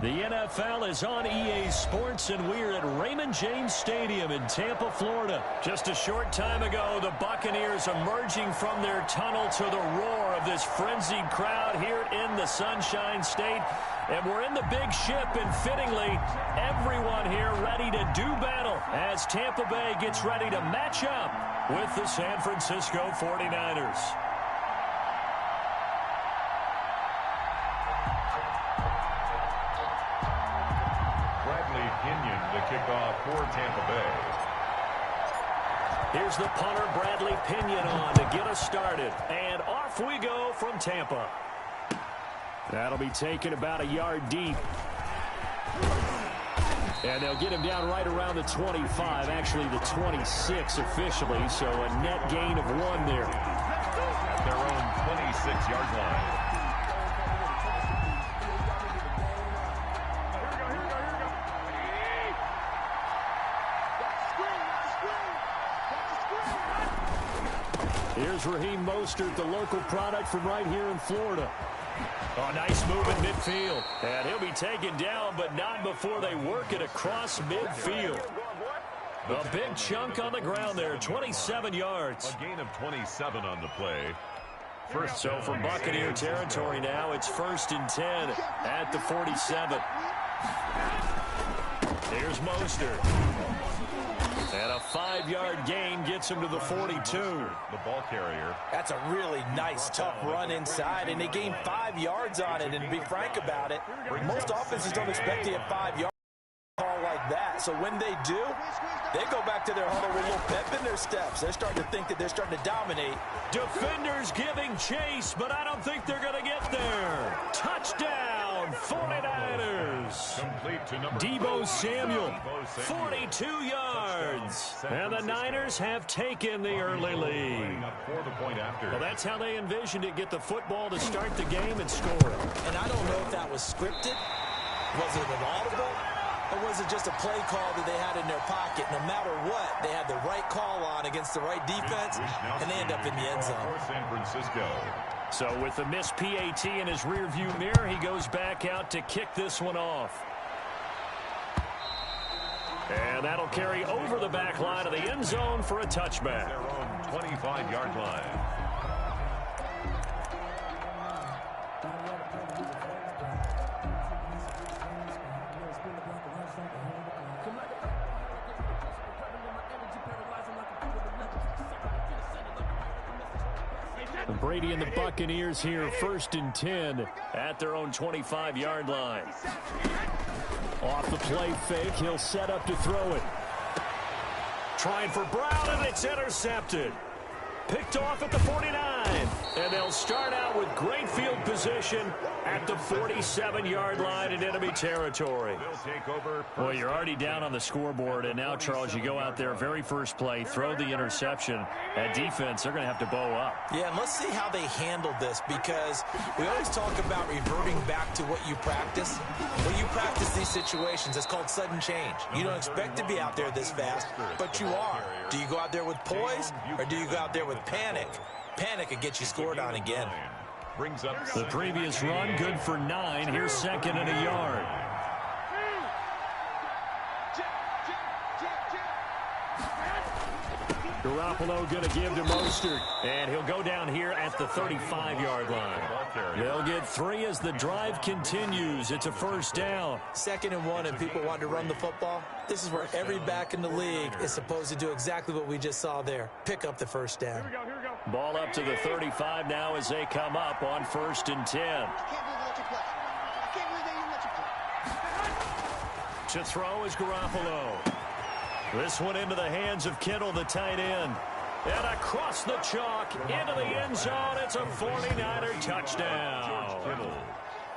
The NFL is on EA Sports, and we're at Raymond James Stadium in Tampa, Florida. Just a short time ago, the Buccaneers emerging from their tunnel to the roar of this frenzied crowd here in the Sunshine State. And we're in the big ship, and fittingly, everyone here ready to do battle as Tampa Bay gets ready to match up with the San Francisco 49ers. The kickoff for Tampa Bay. Here's the punter, Bradley Pinion, on to get us started. And off we go from Tampa. That'll be taken about a yard deep. And they'll get him down right around the 25, actually the 26 officially, so a net gain of 1 there. At their own 26-yard line. Here's Raheem Mostert, the local product from right here in Florida. Oh, nice move in midfield. And he'll be taken down, but not before they work it across midfield. A big chunk on the ground there, 27 yards. A gain of 27 on the play. So from Buccaneer territory now, it's 1st and 10 at the 47. Here's Mostert. And a 5-yard gain gets him to the 42. The ball carrier. That's a really nice, tough run inside, and they gained 5 yards on it. And to be frank about it, most offenses don't expect to get 5 yards call like that. So when they do, they go back to their huddle with a little pep in their steps. They're starting to think that they're starting to dominate. Defenders giving chase, but I don't think they're going to get there. Touchdown, 49ers. Complete to number Deebo Samuel, 42 yards. And the Niners have taken the early lead. Well, that's how they envisioned it, get the football to start the game and score. And I don't know if that was scripted. Was it an audible? Or was it just a play call that they had in their pocket? No matter what, they had the right call on against the right defense, and they end up in the end zone. San Francisco. So with the missed PAT in his rearview mirror, he goes back out to kick this one off. And that'll carry over the back line of the end zone for a touchback. Their own 25-yard line. Brady and the Buccaneers here, 1st and 10 at their own 25-yard line. Off the play fake, he'll set up to throw it. Trying for Brown, and it's intercepted. Picked off at the 49. And they'll start out with great field position at the 47-yard line in enemy territory. Well, you're already down on the scoreboard, and now, Charles, you go out there, very first play, throw the interception. At defense, they're going to have to bow up. Yeah, and let's see how they handle this, because we always talk about reverting back to what you practice. When you practice these situations, it's called sudden change. You don't expect to be out there this fast, but you are. Do you go out there with poise, or do you go out there with panic? Panic could get you scored on again. The previous run, good for 9. Here's 2nd and a yard. Garoppolo going to give to Mostert, and he'll go down here at the 35-yard line. They'll get 3 as the drive continues. It's a 1st down. 2nd and 1, and people want to run the football. This is where every back in the league is supposed to do exactly what we just saw there. Pick up the 1st down. Ball up to the 35 now as they come up on 1st and 10. To throw is Garoppolo. This one into the hands of Kittle, the tight end. And across the chalk, into the end zone, it's a 49er touchdown.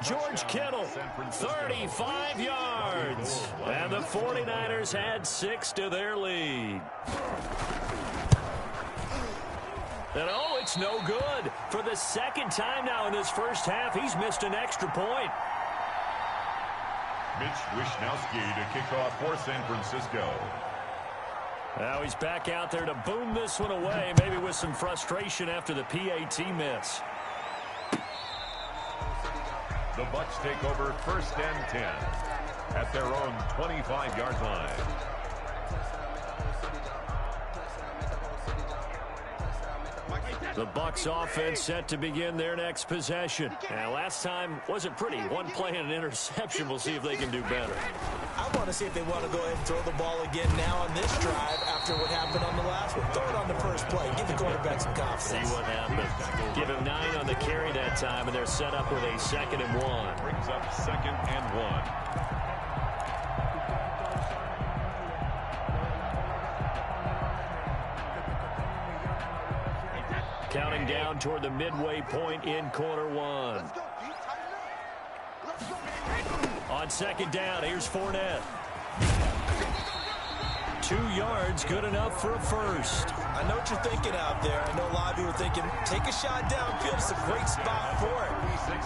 George Kittle, 35 yards. And the 49ers had 6 to their lead. And oh, it's no good. For the 2nd time now in this first half, he's missed an extra point. Mitch Wishnowsky to kick off for San Francisco. Now he's back out there to boom this one away, maybe with some frustration after the PAT miss. The The Bucs take over 1st and 10 at their own 25-yard line. The Bucs offense set to begin their next possession. And last time wasn't pretty. One play and an interception. We'll see if they can do better. I want to see if they want to go ahead and throw the ball again now on this drive after what happened on the last one. Throw it on the first play. Give the quarterback some confidence. See what happens. Give him 9 on the carry that time, and they're set up with a 2nd and 1. Brings up 2nd and 1. Counting down toward the midway point in quarter 1. On 2nd down, here's Fournette. 2 yards, good enough for a first. I know what you're thinking out there. I know a lot of you are thinking, take a shot downfield. It's a great spot for it.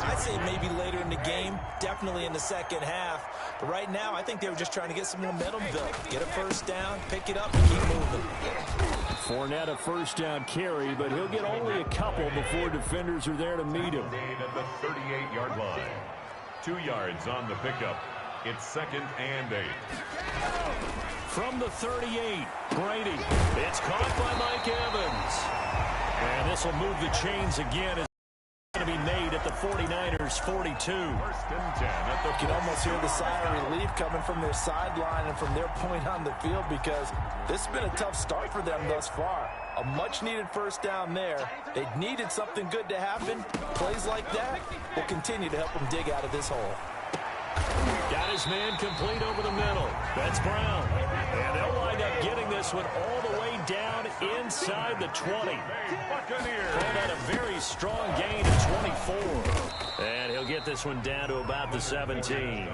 I'd say maybe later in the game, definitely in the second half. But right now, I think they were just trying to get some momentum built. Get a first down, pick it up, and keep moving. Fournette a 1st down carry, but he'll get only a couple before defenders are there to meet him. At the 38-yard line. 2 yards on the pickup. It's 2nd and 8. From the 38, Brady. It's caught by Mike Evans. And this will move the chains again. It's going to be made at the 49ers 42. 1st and 10 at the. You can almost hear the sigh of relief coming from their sideline and from their point on the field, because this has been a tough start for them thus far. A much-needed first down there. They needed something good to happen. Plays like that will continue to help them dig out of this hole. Got his man complete over the middle. That's Brown. And they'll wind up getting this one all the way down inside the 20. Called out a very strong gain of 24. And he'll get this one down to about the 17.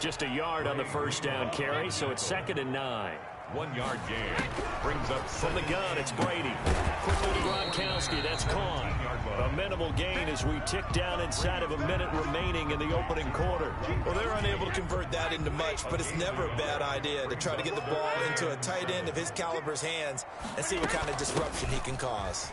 Just a yard on the 1st down carry, so it's 2nd and 9. 1 yard gain. Brings up from the gun, it's Brady. Quickly to Gronkowski, that's Kahn. A minimal gain as we tick down inside of a minute remaining in the opening quarter. Well, they're unable to convert that into much, but it's never a bad idea to try to get the ball into a tight end of his caliber's hands and see what kind of disruption he can cause.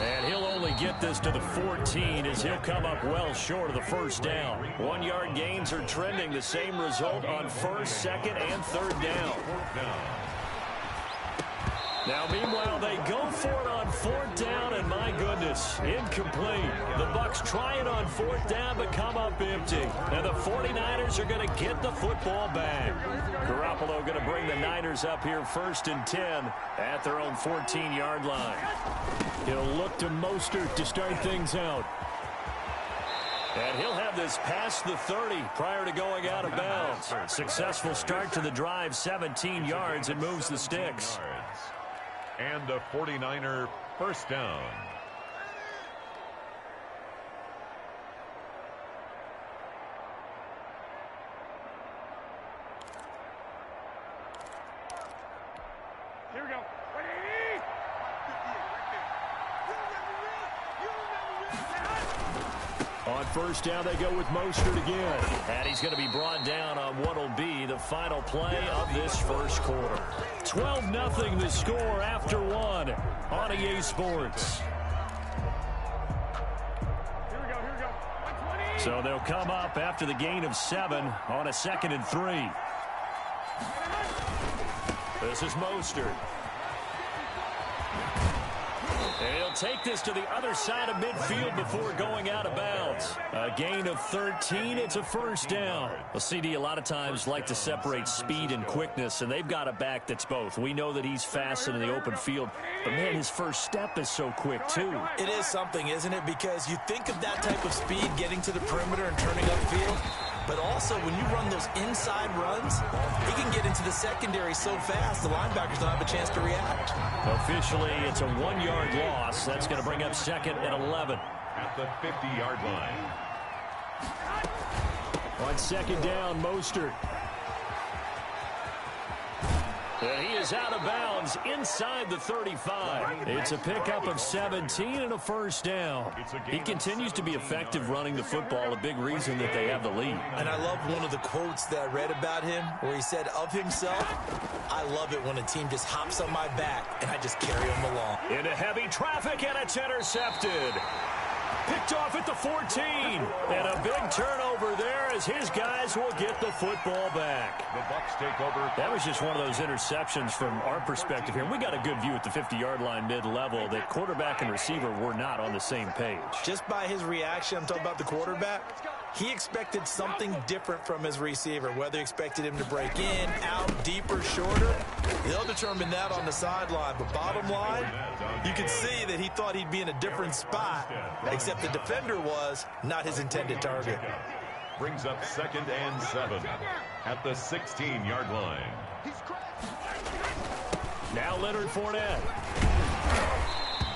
And he'll only get this to the 14 as he'll come up well short of the 1st down. 1 yard gains are trending the same result on 1st, 2nd, and 3rd down. Now, meanwhile, they go for it on 4th down, and my goodness, incomplete. The Bucs try it on 4th down, but come up empty. And the 49ers are going to get the football back. Garoppolo going to bring the Niners up here 1st and 10 at their own 14-yard line. He'll look to Mostert to start things out. And he'll have this past the 30 prior to going out of bounds. Successful start to the drive, 17 yards, and moves the sticks. And a 49er 1st down. Here we go. On 1st down, they go with Mostert again. And he's going to be brought down on what will be the final play of this 1st quarter. 12-0 the score after 1 on EA Sports. Here we go. 120. So they'll come up after the gain of 7 on a 2nd and 3. This is Mostert. And he'll take this to the other side of midfield before going out of bounds. A gain of 13. It's a 1st down. Well, CD a lot of times like to separate speed and quickness, and they've got a back that's both. We know that he's fast in the open field, but, man, his first step is so quick, too. It is something, isn't it? Because you think of that type of speed getting to the perimeter and turning upfield, but also when you run those inside runs, he can get into the secondary so fast the linebackers don't have a chance to react. Officially, it's a 1-yard loss. That's going to bring up 2nd and 11. At the 50-yard line. On 2nd down, Mostert. And he is out of bounds inside the 35. It's a pickup of 17 and a 1st down. He continues to be effective running the football, a big reason that they have the lead. And I love one of the quotes that I read about him where he said of himself, I love it when a team just hops on my back and I just carry them along. Into heavy traffic, and it's intercepted. Picked off at the 14. And a big turnover there as his guys will get the football back. The Bucs take over. That was just one of those interceptions from our perspective here. We got a good view at the 50-yard line mid-level that quarterback and receiver were not on the same page. Just by his reaction, I'm talking about the quarterback, he expected something different from his receiver, whether he expected him to break in, out, deeper, shorter. They'll determine that on the sideline. But bottom line, you can see that he thought he'd be in a different spot, except the defender was not his intended target. Brings up 2nd and 7 at the 16-yard line. Now Leonard Fournette.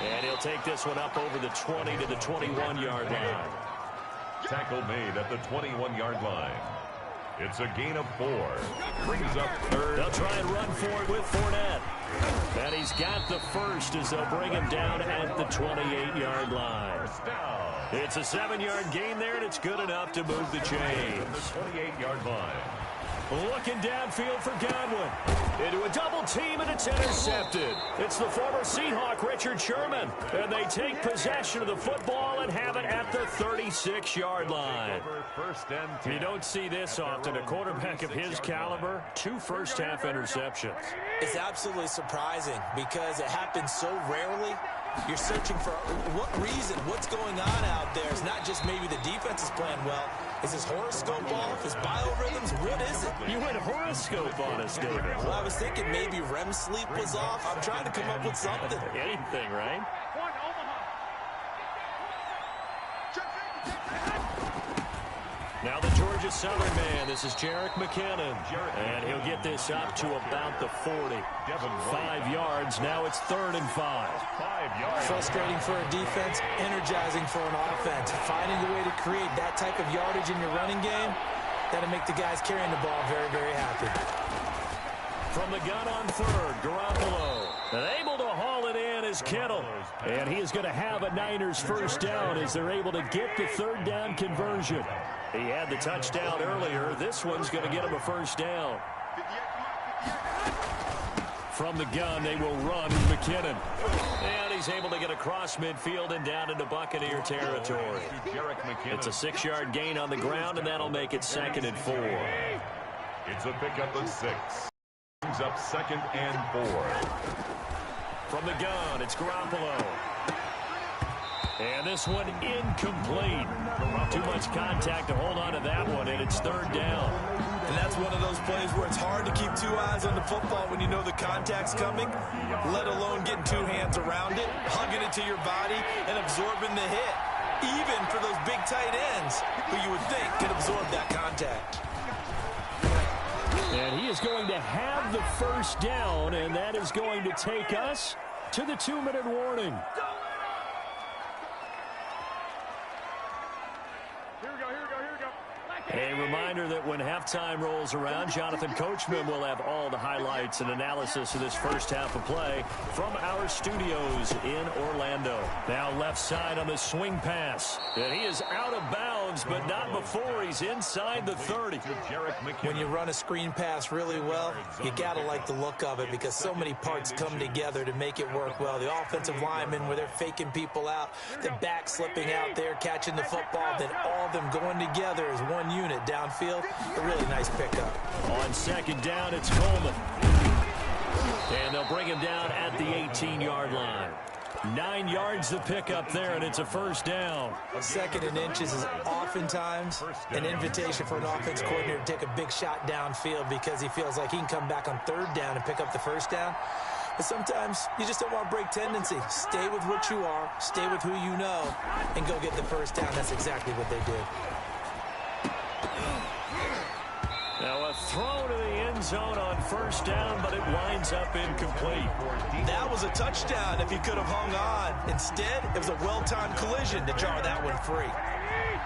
And he'll take this one up over the 20 to the 21-yard line. Tackle made at the 21-yard line. It's a gain of 4. Brings up 3rd. They'll try and run for it with Fournette. And he's got the first as they'll bring him down at the 28-yard line. It's a 7-yard gain there, and it's good enough to move the chains. The 28-yard line. Looking downfield for Godwin. Into a double team, and it's intercepted. It's the former Seahawk, Richard Sherman. And they take possession of the football and have it at the 36-yard line. You don't see this often. A quarterback of his caliber, 2 first-half interceptions. It's absolutely surprising because it happens so rarely. You're searching for what reason, what's going on out there. It's not just maybe the defense is playing well. Is his horoscope off? His biorhythms? What is it? You went horoscope on us, David. Well, I was thinking maybe REM sleep was off. I'm trying to come up with something. Anything, right? Now the Georgia Southern man. This is Jerick McKinnon. And he'll get this up to about the 40. 5 yards. Now it's 3rd and 5. Frustrating for a defense, energizing for an offense. Finding a way to create that type of yardage in your running game, that'll make the guys carrying the ball very, very happy. From the gun on 3rd, Garoppolo. And able to haul it in is Kittle. And he is going to have a Niners first down as they're able to get the 3rd down conversion. He had the touchdown earlier. This one's going to get him a first down. From the gun, they will run McKinnon. And he's able to get across midfield and down into Buccaneer territory. It's a 6-yard gain on the ground, and that'll make it 2nd and 4. It's a pickup of 6. Brings up 2nd and 4. From the gun, it's Garoppolo. And this one incomplete. Too much contact to hold on to that one, and it's 3rd down. And that's one of those plays where it's hard to keep 2 eyes on the football when you know the contact's coming, let alone getting 2 hands around it, hugging it to your body, and absorbing the hit, even for those big tight ends who you would think could absorb that contact. And he is going to have the first down, and that is going to take us to the 2-minute warning. A reminder that when halftime rolls around, Jonathan Coachman will have all the highlights and analysis of this first half of play from our studios in Orlando. Now left side on the swing pass. And he is out of bounds, but not before he's inside the 30. When you run a screen pass really well, you got to like the look of it because so many parts come together to make it work well. The offensive linemen where they're faking people out, the back slipping out there, catching the football, then all of them going together as one unit downfield. A really nice pickup. On 2nd down, it's Coleman. And they'll bring him down at the 18-yard line. 9 yards to pick up there, and it's a first down. 2nd and inches is oftentimes an invitation for an offense coordinator to take a big shot downfield because he feels like he can come back on 3rd down and pick up the first down. But sometimes you just don't want to break tendency. Stay with what you are, stay with who you know, and go get the first down. That's exactly what they did. Now a throw to the end zone on first down, but it winds up incomplete. That was a touchdown if he could have hung on. Instead, it was a well-timed collision to jar that one free.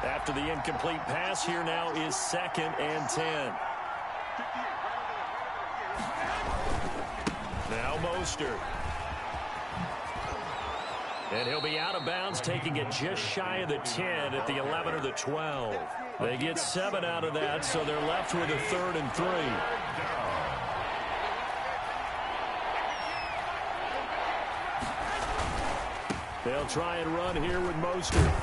After the incomplete pass, here now is 2nd and 10. Now Mostert. And he'll be out of bounds, taking it just shy of the 10 at the 11 or the 12. They get 7 out of that, so they're left with a 3rd and 3. They'll try and run here with Mostert.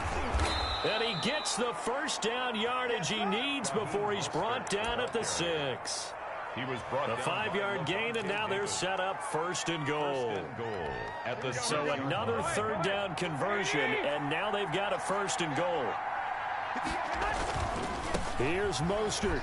And he gets the first down yardage he needs before he's brought down at the 6. He was brought a 5-yard gain, and now they're set up first and goal. So another third down conversion, and now they've got a first and goal. Here's Mostert.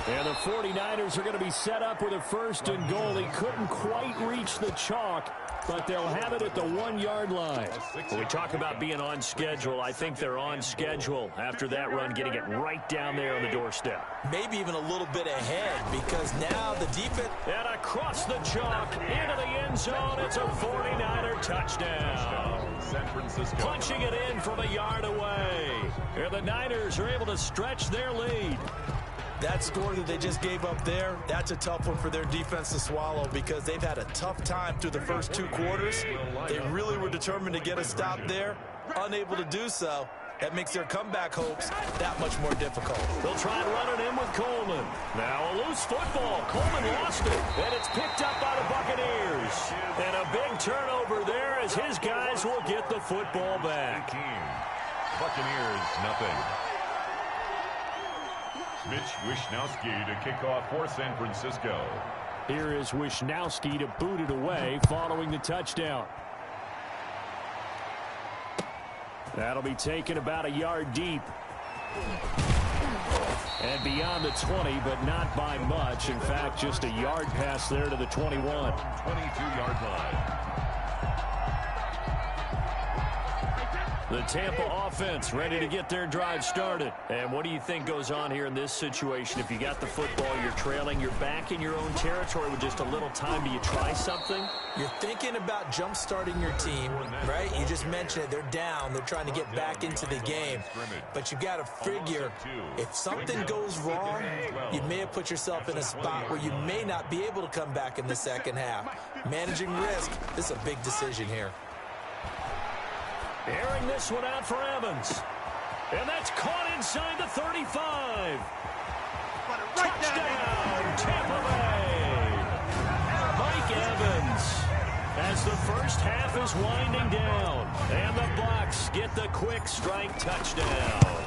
And the 49ers are going to be set up with a first and goal. He couldn't quite reach the chalk, but they'll have it at the 1-yard line. When we talk about being on schedule, I think they're on schedule after that run, getting it right down there on the doorstep. Maybe even a little bit ahead, because now the defense... And across the chalk, into the end zone, it's a 49er touchdown. San Francisco. Punching it in from a yard away. And the Niners are able to stretch their lead. That score that they just gave up there, that's a tough one for their defense to swallow, because they've had a tough time through the first 2 quarters. They really were determined to get a stop there, unable to do so. That makes their comeback hopes that much more difficult. They'll try and run it in with Coleman. Now a loose football. Coleman lost it, and it's picked up by the Buccaneers. And a big turnover there as his guys will get the football back. Buccaneers, nothing. Mitch Wishnowsky to kick off for San Francisco. Here is Wishnowsky to boot it away following the touchdown. That'll be taken about a yard deep. And beyond the 20, but not by much. In fact, just a yard pass there to the 21. 22-yard line. The Tampa offense ready to get their drive started. And what do you think goes on here in this situation? If you got the football, you're trailing, you're back in your own territory with just a little time. Do you try something? You're thinking about jump-starting your team, right? You just mentioned it. They're down. They're trying to get back into the game. But you got to figure, if something goes wrong, you may have put yourself in a spot where you may not be able to come back in the second half. Managing risk, this is a big decision here. Airing this one out for Evans. And that's caught inside the 35. Touchdown, Tampa Bay. Mike Evans as the first half is winding down. And the Bucs get the quick strike touchdown.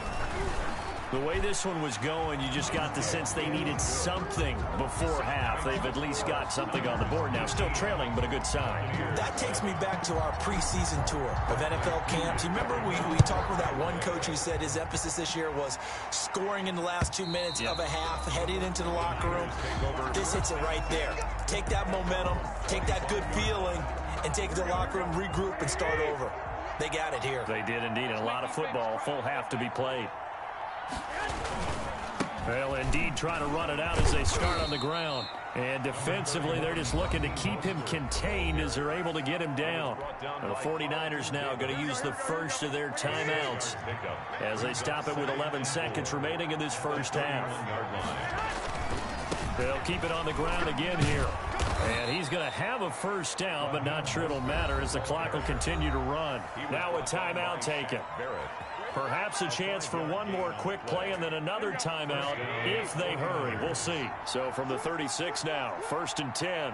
The way this one was going, you just got the sense they needed something before half. They've at least got something on the board now. Still trailing, but a good sign. That takes me back to our preseason tour of NFL camps. You remember we talked with that one coach who said his emphasis this year was scoring in the last 2 minutes of a half, heading into the locker room. This hits it right there. Take that momentum, take that good feeling, and take it to the locker room, regroup, and start over. They got it here. They did indeed, and a lot of football, full half to be played. Well, indeed, trying to run it out as they start on the ground. And defensively, they're just looking to keep him contained as they're able to get him down. The 49ers now going to use the first of their timeouts as they stop it with 11 seconds remaining in this first half. They'll keep it on the ground again here. And he's going to have a first down, but not sure it'll matter as the clock will continue to run. Now a timeout taken. Perhaps a chance for one more quick play and then another timeout if they hurry. We'll see. So from the 36 now, 1st and 10.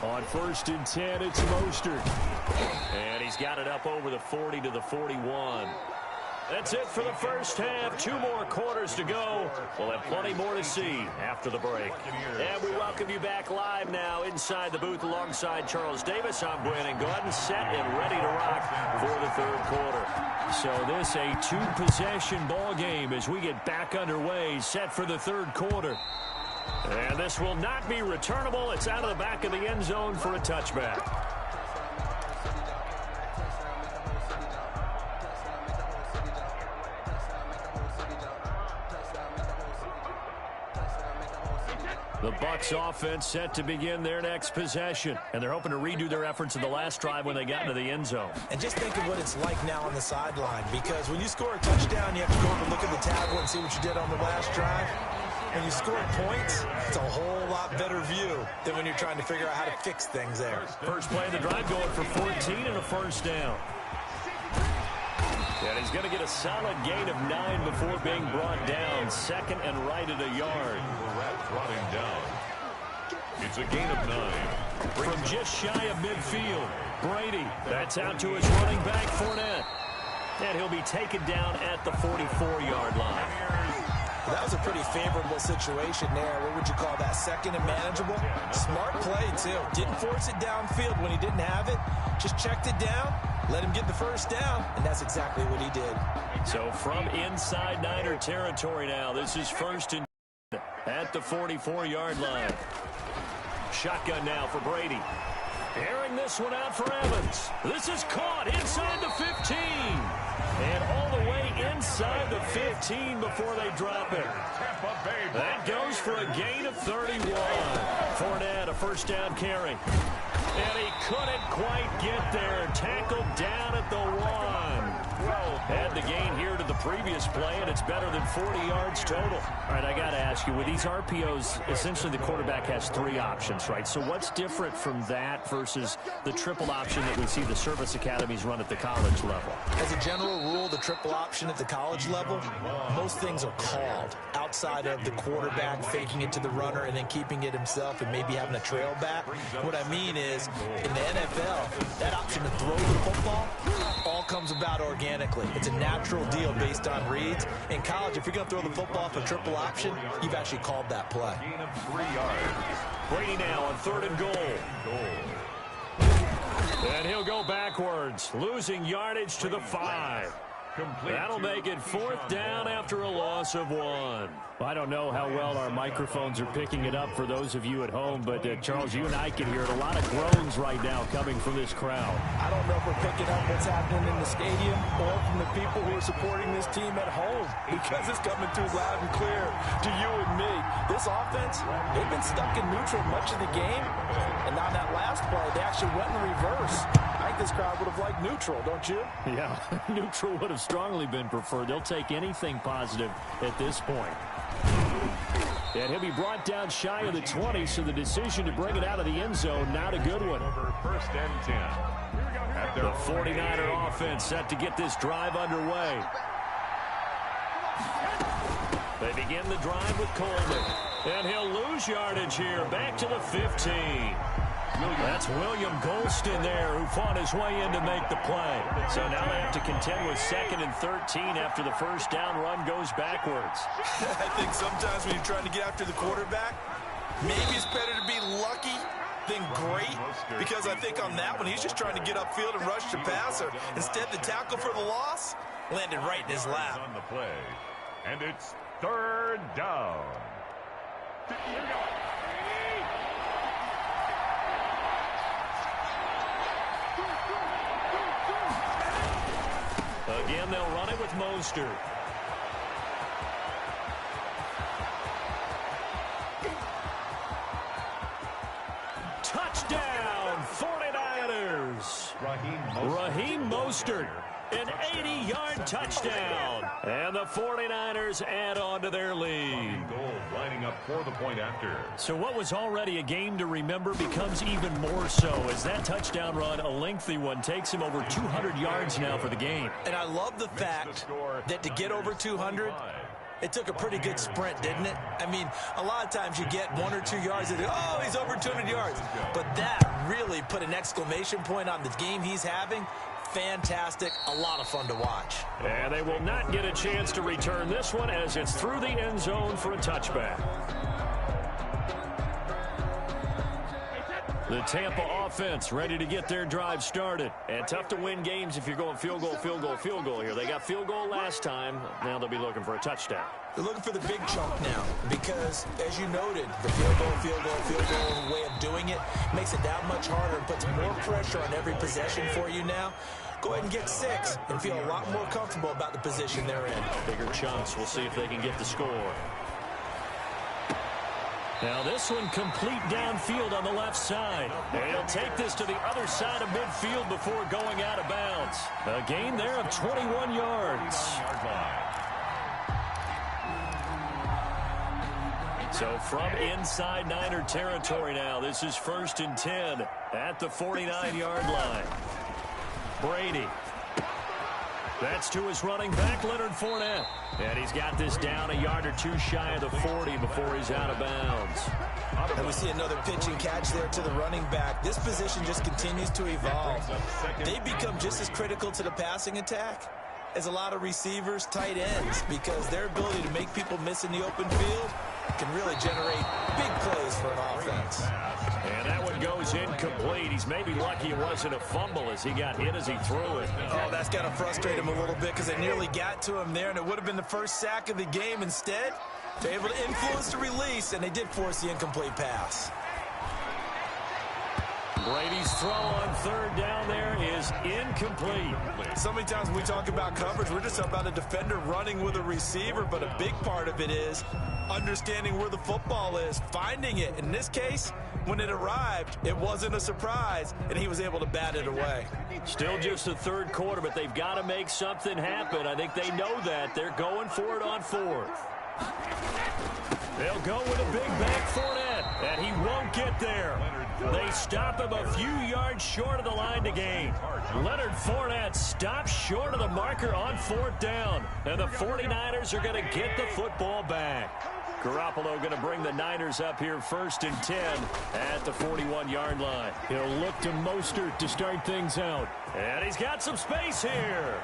On 1st and 10, it's Mostert. And he's got it up over the 40 to the 41. That's it for the first half. 2 more quarters to go. We'll have plenty more to see after the break. And we welcome you back live now inside the booth alongside Charles Davis. I'm Brandon Gordon, set and ready to rock for the 3rd quarter. So this a 2-possession ball game as we get back underway, set for the 3rd quarter. And this will not be returnable. It's out of the back of the end zone for a touchback. The Bucs offense set to begin their next possession. And they're hoping to redo their efforts in the last drive when they got into the end zone. And just think of what it's like now on the sideline, because when you score a touchdown, you have to go over and look at the tablet and see what you did on the last drive. When you score points, it's a whole lot better view than when you're trying to figure out how to fix things there. First play of the drive going for 14 and a first down. And he's going to get a solid gain of 9 before being brought down. 2nd and right at a yard. Brought him down. It's a gain of 9. From just shy of midfield, Brady. That's out to his running back, Fournette. And he'll be taken down at the 44-yard line. That was a pretty favorable situation there. What would you call that? Second and manageable? Smart play, too. Didn't force it downfield when he didn't have it. Just checked it down, let him get the first down, and that's exactly what he did. So from inside Niner territory now, this is 1st and at the 44-yard line. Shotgun now for Brady. Airing this one out for Evans. This is caught inside the 15. And all the way inside the 15 before they drop it. That goes for a gain of 31. Fournette, a first down carry. And he couldn't quite get there. Tackled down at the 1. Had the gain here to the previous play, and it's better than 40 yards total. All right, I got to ask you, with these RPOs, essentially the quarterback has 3 options, right? So what's different from that versus the triple option that we see the service academies run at the college level? As a general rule, the triple option at the college level, most things are called outside of the quarterback faking it to the runner and then keeping it himself and maybe having a trail back. What I mean is, in the NFL, that option to throw the football all comes about organically. It's a natural deal based on reads. In college, if you're going to throw the football for triple option, you've actually called that play. Gain of 3 yards. Brady now on 3rd and goal. And he'll go backwards, losing yardage to the 5. That'll make it 4th down after a loss of 1. I don't know how well our microphones are picking it up for those of you at home, but Charles, you and I can hear it. A lot of groans right now coming from this crowd. I don't know if we're picking up what's happening in the stadium or from the people who are supporting this team at home, because it's coming through loud and clear to you and me. This offense, they've been stuck in neutral much of the game, and on that last play, they actually went in reverse. I think this crowd would have liked neutral, don't you? Yeah, neutral would have strongly been preferred. They'll take anything positive at this point. And he'll be brought down shy of the 20, so the decision to bring it out of the end zone, not a good one. Over 1st and 10. The 49er offense set to get this drive underway. They begin the drive with Coleman. And he'll lose yardage here, back to the 15. That's William Golston there, who fought his way in to make the play. So now they have to contend with 2nd and 13 after the first down run goes backwards. I think sometimes when you're trying to get after the quarterback, maybe it's better to be lucky than great, because I think on that one, he's just trying to get upfield and rush the passer. Instead, the tackle for the loss landed right in his lap. On the play, and it's 3rd down. Again, they'll run it with Mostert. Touchdown, 49ers. Raheem Mostert, an 80-yard touchdown. And the 49ers add on to their lead. Goal lining up for the point after. So what was already a game to remember becomes even more so as that touchdown run, a lengthy one, takes him over 200 yards now for the game. And I love the fact that to get over 200, it took a pretty good sprint, didn't it? I mean, a lot of times you get 1 or 2 yards and, oh, he's over 200 yards. But that really put an exclamation point on the game he's having. Fantastic, a lot of fun to watch. And they will not get a chance to return this one as it's through the end zone for a touchback. The Tampa offense ready to get their drive started. And tough to win games if you're going field goal, field goal, field goal here. They got field goal last time. Now they'll be looking for a touchdown. They're looking for the big chunk now because, as you noted, the field goal way of doing it makes it that much harder and puts more pressure on every possession for you now. Go ahead and get 6 and feel a lot more comfortable about the position they're in. Bigger chunks. We'll see if they can get the score. Now this one complete downfield on the left side. And he'll take this to the other side of midfield before going out of bounds. A gain there of 21 yards. So from inside Niner territory now, this is 1st and 10 at the 49-yard line. Brady. That's to his running back, Leonard Fournette. And he's got this down a yard or 2 shy of the 40 before he's out of bounds. And we see another pitch and catch there to the running back. This position just continues to evolve. They become just as critical to the passing attack as a lot of receivers, tight ends, because their ability to make people miss in the open field can really generate big plays for an offense. And that one goes incomplete. He's maybe lucky it wasn't a fumble as he got hit as he threw it. Oh, that's got to frustrate him a little bit because they nearly got to him there, and it would have been the first sack of the game. Instead, they're able to influence the release, and they did force the incomplete pass. Brady's throw on third down there is incomplete. So many times when we talk about coverage, we're just about a defender running with a receiver, but a big part of it is understanding where the football is, finding it. In this case, when it arrived, it wasn't a surprise, and he was able to bat it away. Still just the third quarter, but they've got to make something happen. I think they know that. They're going for it on fourth. They'll go with a big bank Fournette, and he won't get there. They stop him a few yards short of the line to gain. Leonard Fournette stops short of the marker on fourth down, and the 49ers are going to get the football back. Garoppolo going to bring the Niners up here 1st and 10 at the 41-yard line. He'll look to Mostert to start things out. And he's got some space here.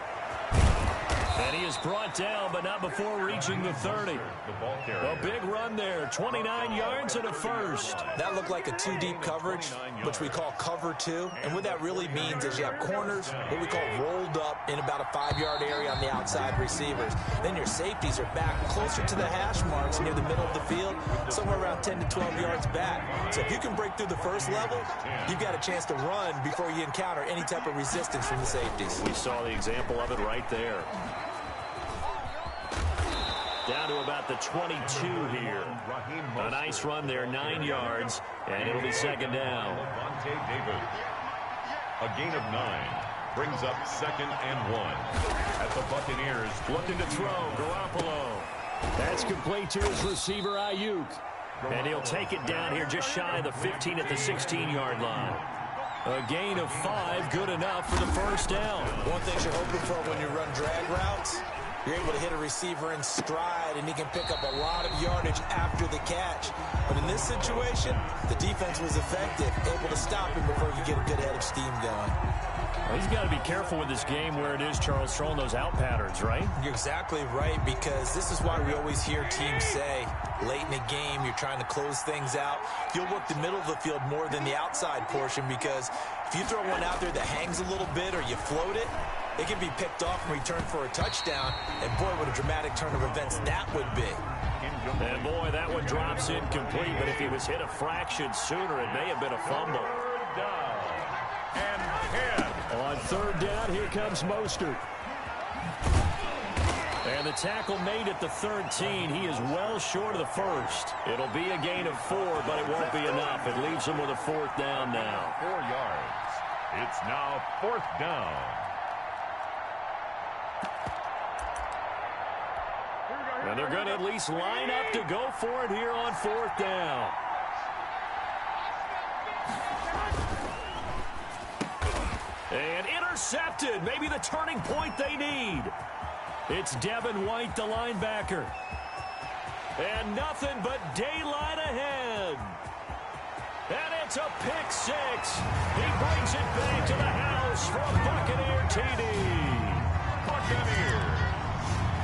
And he is brought down, but not before reaching the 30. A big run there, 29 yards and a first. That looked like a two-deep coverage, which we call cover two. And what that really means is you have corners, what we call rolled up in about a 5-yard area on the outside receivers. Then your safeties are back closer to the hash marks near the middle of the field, somewhere around 10 to 12 yards back. So if you can break through the first level, you've got a chance to run before you encounter any type of resistance from the safeties. We saw the example of it right there. Down to about the 22 here. A nice run there, 9 yards, and it'll be second down. A gain of 9 brings up 2nd and 1. At the Buccaneers, Looking to throw, Garoppolo. That's complete to his receiver, Ayuk. And he'll take it down here just shy of the 15 at the 16-yard line. A gain of 5, good enough for the first down. One thing you're hoping for when you run drag routes, you're able to hit a receiver in stride, and he can pick up a lot of yardage after the catch. But in this situation, the defense was effective, able to stop him before you get a good head of steam going. Well, he's got to be careful with this game where it is, Charles, throwing those out patterns, right? You're exactly right, because this is why we always hear teams say, late in the game, you're trying to close things out. You'll work the middle of the field more than the outside portion, because if you throw one out there that hangs a little bit or you float it, it can be picked off and returned for a touchdown, and boy, what a dramatic turn of events that would be. And boy, that one drops incomplete, but if he was hit a fraction sooner, it may have been a fumble. On third down, here comes Mostert. And the tackle made at the 13. He is well short of the first. It'll be a gain of 4, but it won't be enough. It leaves him with a fourth down now. 4 yards. It's now 4th down. And they're going to at least line up to go for it here on 4th down. And intercepted. Maybe the turning point they need. It's Devin White, the linebacker. And nothing but daylight ahead. And it's a pick 6. He brings it back to the house for a Buccaneer TD. Buccaneers.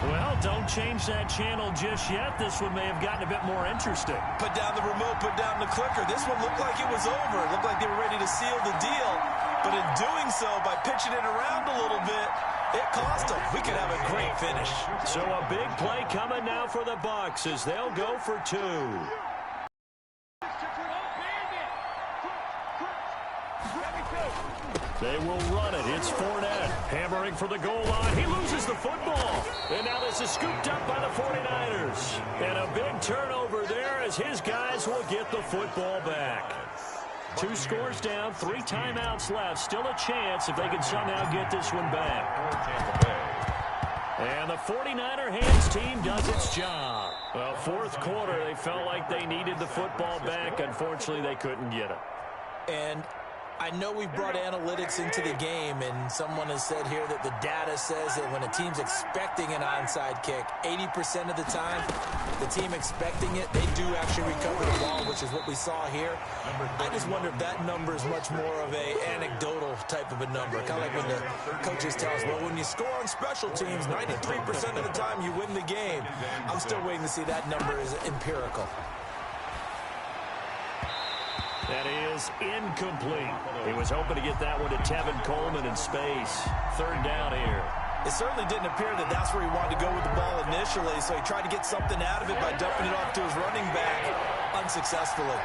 Well, don't change that channel just yet. This one may have gotten a bit more interesting. Put down the remote, put down the clicker. This one looked like it was over. It looked like they were ready to seal the deal. But in doing so, by pitching it around a little bit, it cost them. We could have a great finish. So a big play coming now for the Bucs as they'll go for 2. They will run it. It's Fournette hammering for the goal line. He loses the football. And now this is scooped up by the 49ers. And a big turnover there as his guys will get the football back. 2 scores down, 3 timeouts left. Still a chance if they can somehow get this one back. And the 49er hands team does its job. Well, 4th quarter, they felt like they needed the football back. Unfortunately, they couldn't get it. And I know we've brought analytics into the game, and someone has said here that the data says that when a team's expecting an onside kick, 80% of the time, the team expecting it, they do actually recover the ball, which is what we saw here. I just wonder if that number is much more of a anecdotal type of a number. Kind of like when the coaches tell us, well, when you score on special teams, 93% of the time you win the game. I'm still waiting to see that number is empirical. That is incomplete. He was hoping to get that one to Tevin Coleman in space. Third down here. It certainly didn't appear that that's where he wanted to go with the ball initially, so he tried to get something out of it by dumping it off to his running back unsuccessfully.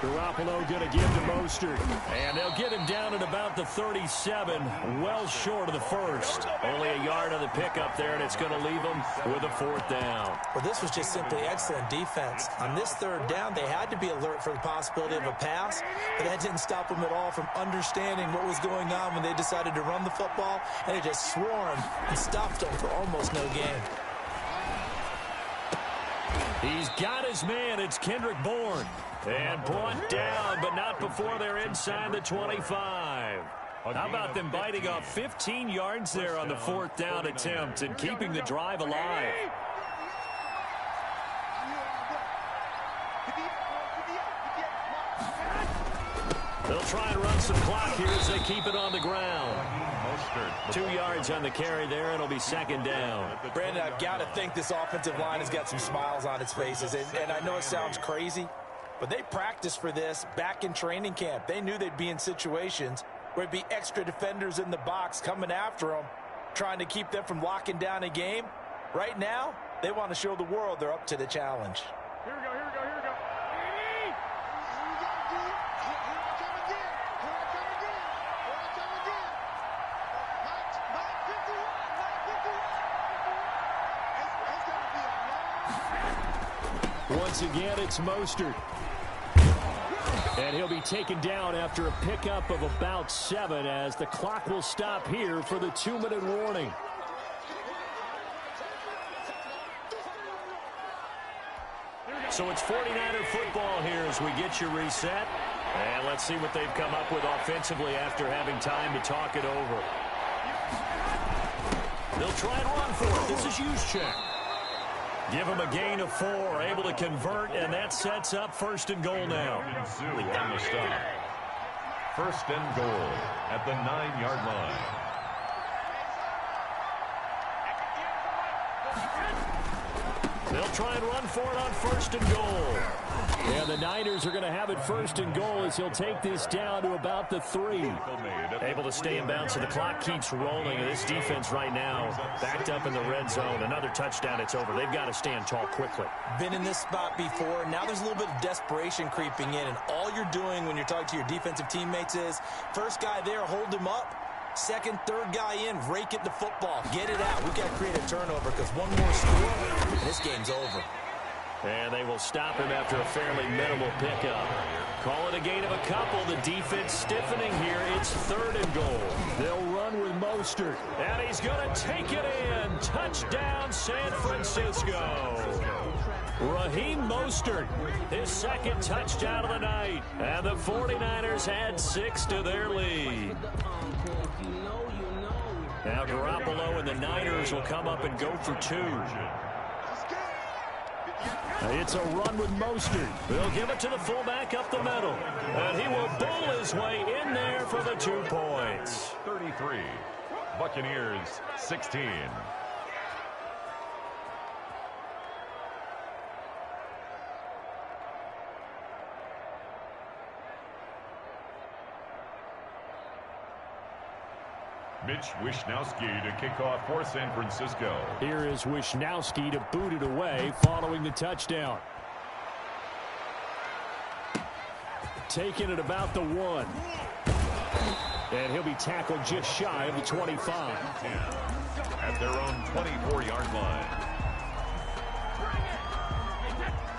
Garoppolo going to give to Mostert. And they'll get him down at about the 37, well short of the first. Only a yard on the pickup there, and it's going to leave him with a fourth down. Well, this was just simply excellent defense. On this third down, they had to be alert for the possibility of a pass, but that didn't stop them at all from understanding what was going on when they decided to run the football, and they just swarmed and stopped them for almost no gain. He's got his man. It's Kendrick Bourne. And brought down, but not before they're inside the 25. How about them biting off 15 yards there on the fourth down attempt and keeping the drive alive? They'll try and run some clock here as they keep it on the ground. 2 yards on the carry there, and it'll be second down. Brandon, I've got to think this offensive line has got some smiles on its faces. And I know it sounds crazy, but they practiced for this back in training camp. They knew they'd be in situations where it'd be extra defenders in the box coming after them, trying to keep them from locking down a game. Right now, they want to show the world they're up to the challenge. Here we go, here we go, here we go. Once again, it's Mostert. And he'll be taken down after a pickup of about 7 as the clock will stop here for the 2-minute warning. So it's 49er football here as we get you reset. And let's see what they've come up with offensively after having time to talk it over. They'll try and run for it. This is Juszczyk. Give him a gain of 4, able to convert, and that sets up first and goal now. On the stop. First and goal at the 9-yard line. They'll try and run for it on first and goal. And the Niners are going to have it first and goal as he'll take this down to about the 3. Able to stay in bounds, so the clock keeps rolling. And this defense right now backed up in the red zone. Another touchdown, it's over. They've got to stand tall quickly. Been in this spot before. Now there's a little bit of desperation creeping in. And all you're doing when you're talking to your defensive teammates is, first guy there, hold him up. Second, third guy in, rake at the football. Get it out. We've got to create a turnover because one more score, and this game's over. And they will stop him after a fairly minimal pickup. Call it a gain of a couple. The defense stiffening here. It's third and goal. They'll run with Mostert. And he's going to take it in. Touchdown, San Francisco. Raheem Mostert, his second touchdown of the night. And the 49ers add 6 to their lead. Now Garoppolo and the Niners will come up and go for 2. It's a run with Mostert. They'll give it to the fullback up the middle. And he will bull his way in there for the 2 points. 33. Buccaneers 16. Mitch Wishnowsky to kick off for San Francisco. Here is Wishnowsky to boot it away following the touchdown. Taking it about the 1. And he'll be tackled just shy of the 25. At their own 24-yard line.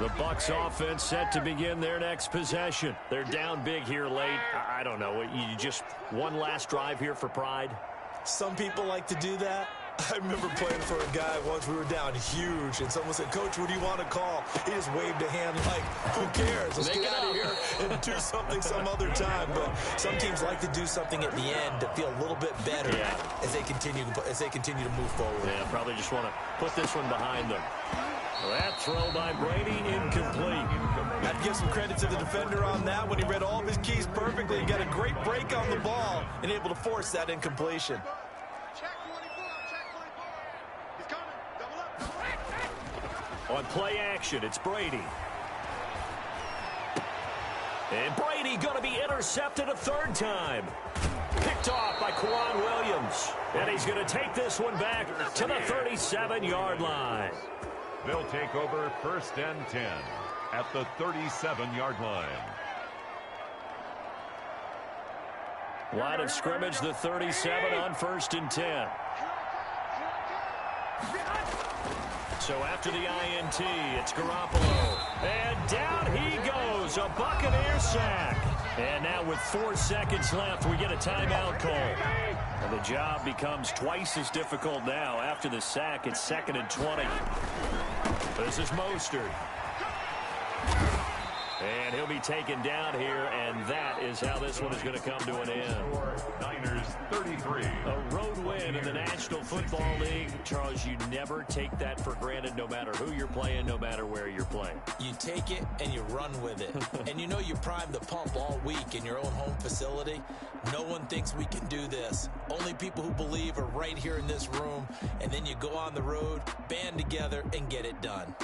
The Bucs offense set to begin their next possession. They're down big here late. I don't know. You just one last drive here for pride? Some people like to do that. I remember playing for a guy once. We were down huge, and someone said, "Coach, what do you want to call?" He just waved a hand like, "Who cares? Let's get out of here and do something some other time." But some teams like to do something at the end to feel a little bit better as they continue to move forward. Yeah, probably just want to put this one behind them. That throw by Brady, incomplete. I'd give some credit to the defender on that one. He read all of his keys perfectly and got a great break on the ball and able to force that incompletion. On play action, it's Brady. And Brady going to be intercepted a third time. Picked off by Quan Williams. And he's going to take this one back to the 37-yard line. They'll take over 1st and 10 at the 37-yard line. Line of scrimmage, the 37 on 1st and 10. So after the INT, it's Garoppolo. And down he goes, a Buccaneer sack. And now with 4 seconds left, we get a timeout call. And the job becomes twice as difficult now. After the sack, it's 2nd and 20. This is Mostert. And he'll be taken down here, and that is how this one is going to come to an end. Niners 33. A road win in the National Football League. Charles, you never take that for granted, no matter who you're playing, no matter where you're playing. You take it and you run with it. And you know you primed the pump all week in your own home facility. No one thinks we can do this. Only people who believe are right here in this room. And then you go on the road, band together, and get it done.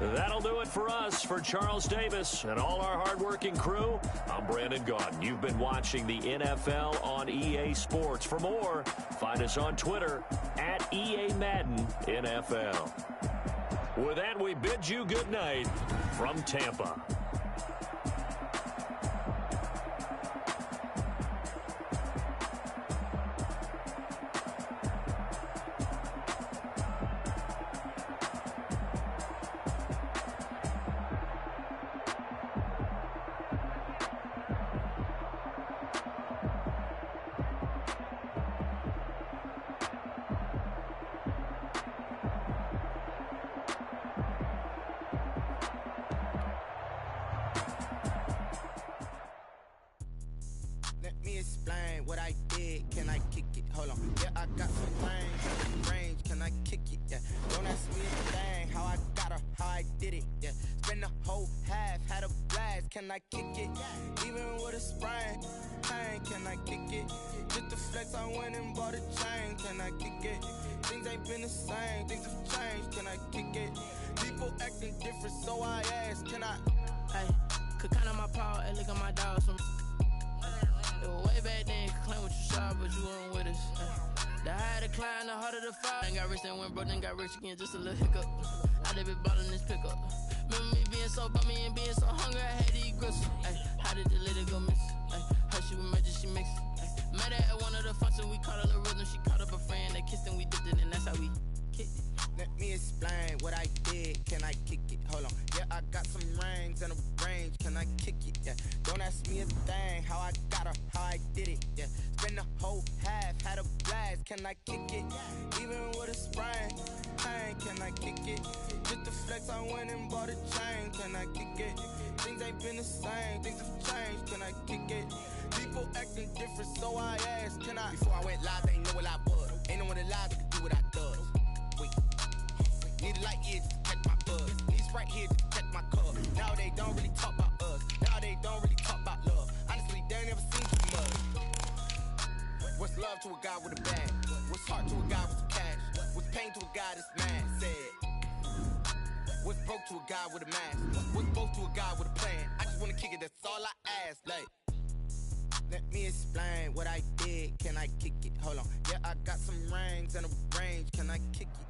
That'll do it for us. For Charles Davis and all our hardworking crew, I'm Brandon Gaudin. You've been watching the NFL on EA Sports. For more, find us on Twitter at EA Madden NFL. With that, we bid you good night from Tampa. Explain what I did. Can I kick it? Hold on. Yeah, I got some range. Can I kick it? Yeah. Don't ask me a thing. How I got her, how I did it. Yeah. Spend the whole half, had a blast. Can I kick it? Even with a sprain. Pain, can I kick it? Just the flex, I went and bought a chain. Can I kick it? Things ain't been the same. Things have changed. Can I kick it? People acting different, so I ask. Can I? Hey, could count on my power and look at my dogs from. Way back then, you could claim what you saw, but you weren't with us. The higher the climb, the harder the fall. Then got rich, then went broke, then got rich again, just a little hiccup. I did be ballin' this pickup. Remember me being so bummy and being so hungry, I had to eat gristle. Ay, how did the lady go miss? Ay, her she was magic, she mixed. Met her at one of the functions, we caught a little rhythm. She caught up a friend, they kissed and we dipped it, and that's how we kicked it. Let me explain what I did. Can I kick it? Hold on. Yeah, I got some rings and a range. Can I kick it? Yeah. Don't ask me a thing. How I got her, how I did it. Yeah. Spend the whole half, had a blast. Can I kick it? Even with a sprain. Pain, can I kick it? Just the flex, I went and bought a chain. Can I kick it? Things ain't been the same. Things have changed. Can I kick it? People acting different, so I asked. Can I? Before I went live, they ain't know what I was. Ain't no one alive that could do what I does. Need a light here to catch my buzz. Need Sprite here to catch my cup. Now they don't really talk about us. Now they don't really talk about love. Honestly, they ain't never seen too much. What's love to a guy with a bag? What's heart to a guy with some cash? What's pain to a guy that's mad? Said. What's broke to a guy with a mask? What's both to a guy with a plan? I just wanna kick it, that's all I ask. Like, let me explain what I did. Can I kick it? Hold on. Yeah, I got some rings and a range. Can I kick it?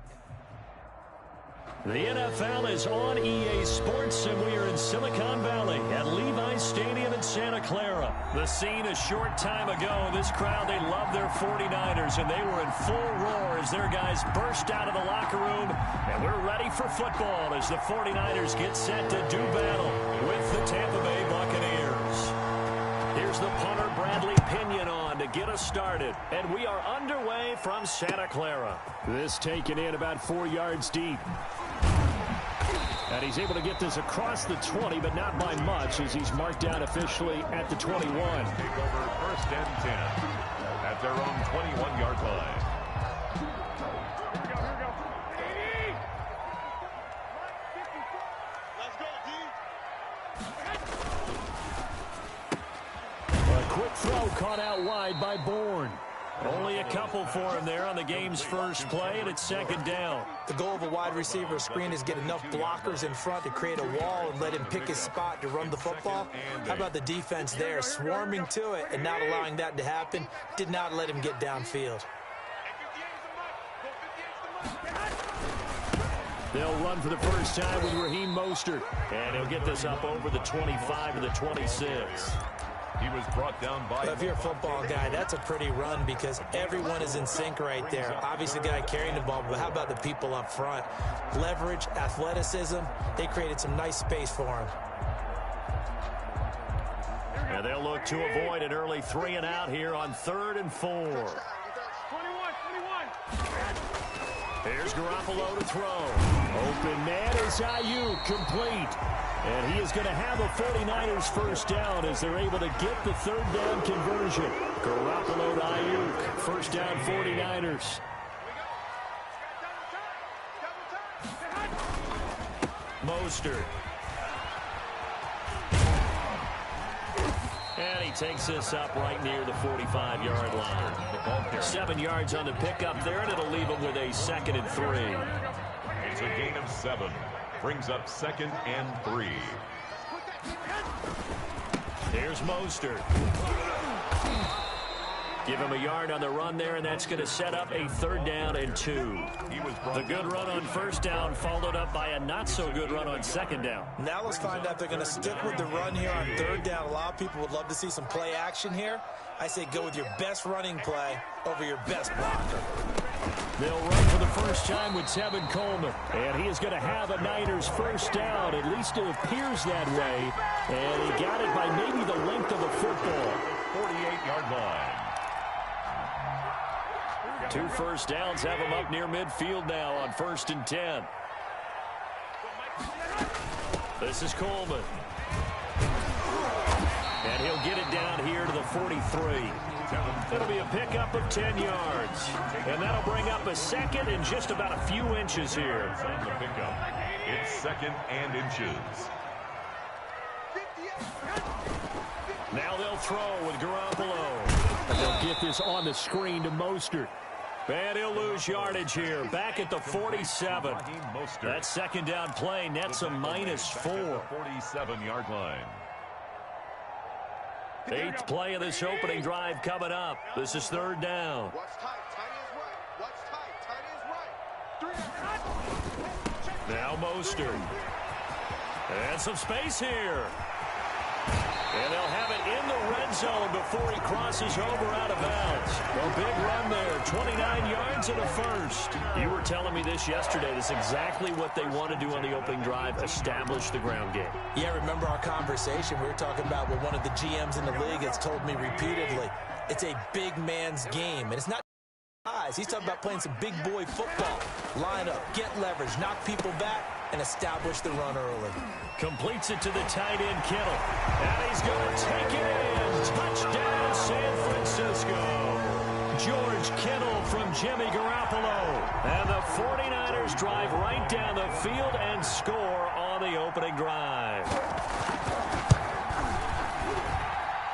The NFL is on EA Sports, and we are in Silicon Valley at Levi's Stadium in Santa Clara. The scene a short time ago. This crowd, they love their 49ers, and they were in full roar as their guys burst out of the locker room. And we're ready for football as the 49ers get set to do battle with the Tampa Bay Buccaneers. Here's the punter, Bradley Pinion, on to get us started. And we are underway from Santa Clara. This taken in about 4 yards deep. And he's able to get this across the 20, but not by much, as he's marked down officially at the 21. Take over 1st and 10 at their own 21-yard line. Here we go. 80! Let's go, D! A quick throw caught out wide by Bourne. Only a couple for him there on the game's first play, and it's 2nd down. The goal of a wide receiver screen is get enough blockers in front to create a wall and let him pick his spot to run the football. How about the defense there, swarming to it and not allowing that to happen? Did not let him get downfield. They'll run for the first time with Raheem Mostert, and he'll get this up over the 25 to the 26. He was brought down by... If you're a football guy, that's a pretty run because everyone is in sync right there. Obviously, the guy carrying the ball, but how about the people up front? Leverage, athleticism, they created some nice space for him. And they'll look to avoid an early 3 and out here on 3rd and 4. 21. Here's Garoppolo to throw. Open man is Ayuk, complete. And he is going to have a 49ers first down as they're able to get the 3rd down conversion. Garoppolo to Ayuk. First down 49ers. Mostert. And he takes this up right near the 45-yard line. 7 yards on the pickup there, and it'll leave him with a 2nd and 3. It's a gain of 7. Brings up 2nd and 3. Here's Mostert. Give him a yard on the run there, and that's going to set up a 3rd down and 2. The good run on 1st down followed up by a not-so-good run on 2nd down. Now let's find out if they're going to stick with the run here on 3rd down. A lot of people would love to see some play action here. I say go with your best running play over your best blocker. They'll run for the first time with Tevin Coleman. And he is going to have a Niners first down. At least it appears that way. And he got it by maybe the length of the football. 48-yard line. 2 first downs have him up near midfield now on 1st and 10. This is Coleman. And he'll get it down here to the 43. It'll be a pickup of 10 yards. And that'll bring up a 2nd and just about a few inches here. On the pickup, it's 2nd and inches. Now they'll throw with Garoppolo. And they'll get this on the screen to Mostert. And he'll lose yardage here. Back at the 47. That 2nd down play nets a -4. 47-yard line. 8th play of this opening drive coming up. This is 3rd down. Now Mostert. And some space here. And they'll have it in the red zone before he crosses over out of bounds. A big run there, 29 yards and a first. You were telling me this yesterday. That's exactly what they want to do on the opening drive, establish the ground game. Yeah, remember our conversation? We were talking about what one of the GMs in the league has told me repeatedly. It's a big man's game, and it's not eyes. He's talking about playing some big boy football. Line up, get leverage, knock people back, and establish the run early. Completes it to the tight end, Kittle. And he's going to take it in. Touchdown, San Francisco. George Kittle from Jimmy Garoppolo. And the 49ers drive right down the field and score on the opening drive.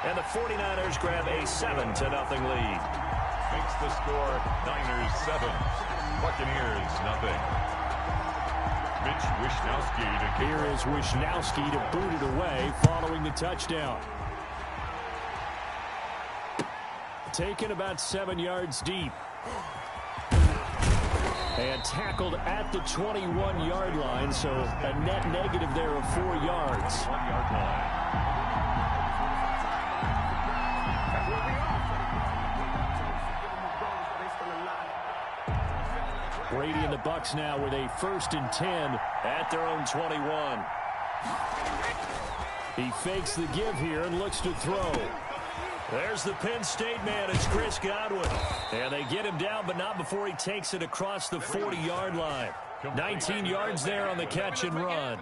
And the 49ers grab a 7-0 lead. Makes the score Niners 7, Buccaneers nothing. Mitch Wishnowsky to kick. Here is Wishnowsky to boot it away following the touchdown. Taken about 7 yards deep. And tackled at the 21-yard line, so a net negative there of 4 yards. 1-yard line. Brady and the Bucs now with a 1st and 10 at their own 21. He fakes the give here and looks to throw. There's the Penn State man. It's Chris Godwin. And they get him down, but not before he takes it across the 40-yard line. 19 yards there on the catch and run.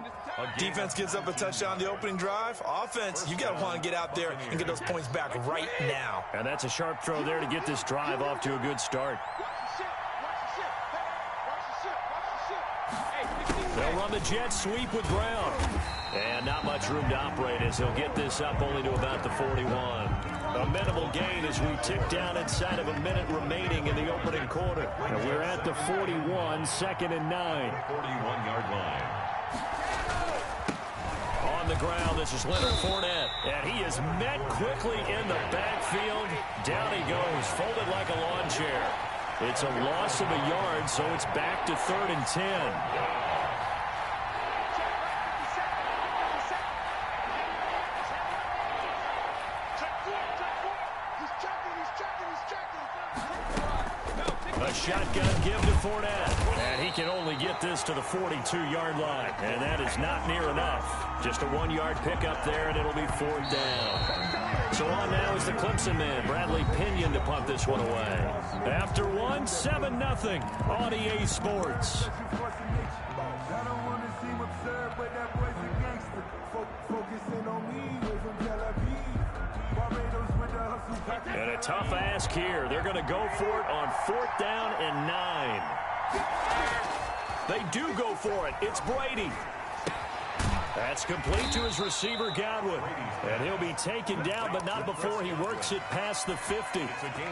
Defense gives up a touchdown the opening drive. Offense, you got to want to get out there and get those points back right now. And that's a sharp throw there to get this drive off to a good start. They'll run the jet sweep with Brown. And not much room to operate as he'll get this up only to about the 41. A minimal gain as we tick down inside of a minute remaining in the opening quarter. And we're at the 41, 2nd and 9. 41-yard line. On the ground, this is Leonard Fournette. And he is met quickly in the backfield. Down he goes, folded like a lawn chair. It's a loss of a yard, so it's back to 3rd and 10. A shotgun give to Fournette. And he can only get this to the 42-yard line. And that is not near enough. Just a 1-yard pickup there, and it'll be 4th down. So on now is the Clemson man, Bradley Pinion, to punt this one away. After 1, 7-0 on EA Sports. And a tough ask here. They're going to go for it on 4th down and 9. They do go for it. It's Brady. That's complete to his receiver, Godwin. And he'll be taken down, but not before he works it past the 50.